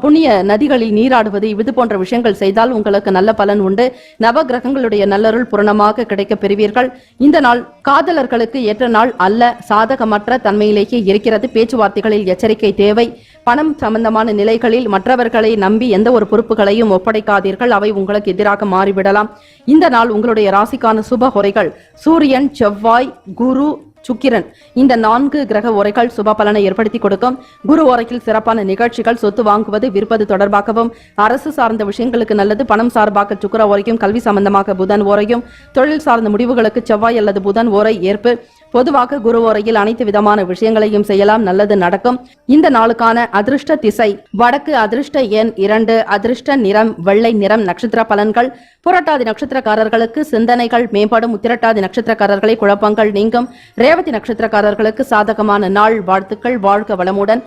புண்ணிய நதிகளில் நீராடுவது, இது போன்ற விஷயங்கள் செய்தால் உங்களுக்கு நல்ல பலன் உண்டு. நவ கிரகங்களுடைய நல்லருள் பூரணமாக கிடைக்க பெறுவீர்கள். இந்த நாள் காதலர்களுக்கு ஏற்ற நாள் அல்ல, சாதகமற்ற தன்மையிலேயே இருக்கிறது. பேச்சுவார்த்தைகளில் எச்சரிக்கை தேவை. பணம் சம்பந்தமான நிலைகளில் மற்றவர்களை நம்பி எந்த ஒரு பொறுப்புகளையும் ஒப்படைக்காதீர்கள், அவை உங்களுக்கு எதிராக மாறிவிடலாம். இந்த நாள் உங்களுடைய ராசிக்கான சுப ஹோரைகள் சூரியன், செவ்வாய், குரு, சுக்கிரன், இந்த 4 கிரக உரைகள் சுப பலனை ஏற்படுத்தி கொடுக்கும். குரு உரையில் சிறப்பான நிகழ்ச்சிகள், சொத்து வாங்குவது, விற்பது தொடர்பாகவும், அரசு சார்ந்த விஷயங்களுக்கு நல்லது. பணம் சார்பாக சுக்கிர உரையும், கல்வி சம்பந்தமாக புதன் உரையும், தொழில் சார்ந்த முடிவுகளுக்கு செவ்வாய் அல்லது புதன் உரை ஏற்பு. பொதுவாக குரு உரையில் அனைத்து விதமான விஷயங்களையும் செய்யலாம், நல்லது நடக்கும். இந்த நாளுக்கான அதிர்ஷ்ட திசை வடக்கு, அதிர்ஷ்ட எண் 2, அதிர்ஷ்ட நிறம் வெள்ளை நிறம். நட்சத்திர பலன்கள்: புரட்டாதி நட்சத்திரக்காரர்களுக்கு சிந்தனைகள் மேம்படும். உத்திரட்டாதி நட்சத்திரக்காரர்களை குழப்பங்கள் நீங்கும். ரேவதி நட்சத்திரக்காரர்களுக்கு சாதகமான நாள். வாழ்த்துக்கள். வாழ்க வளமுடன்.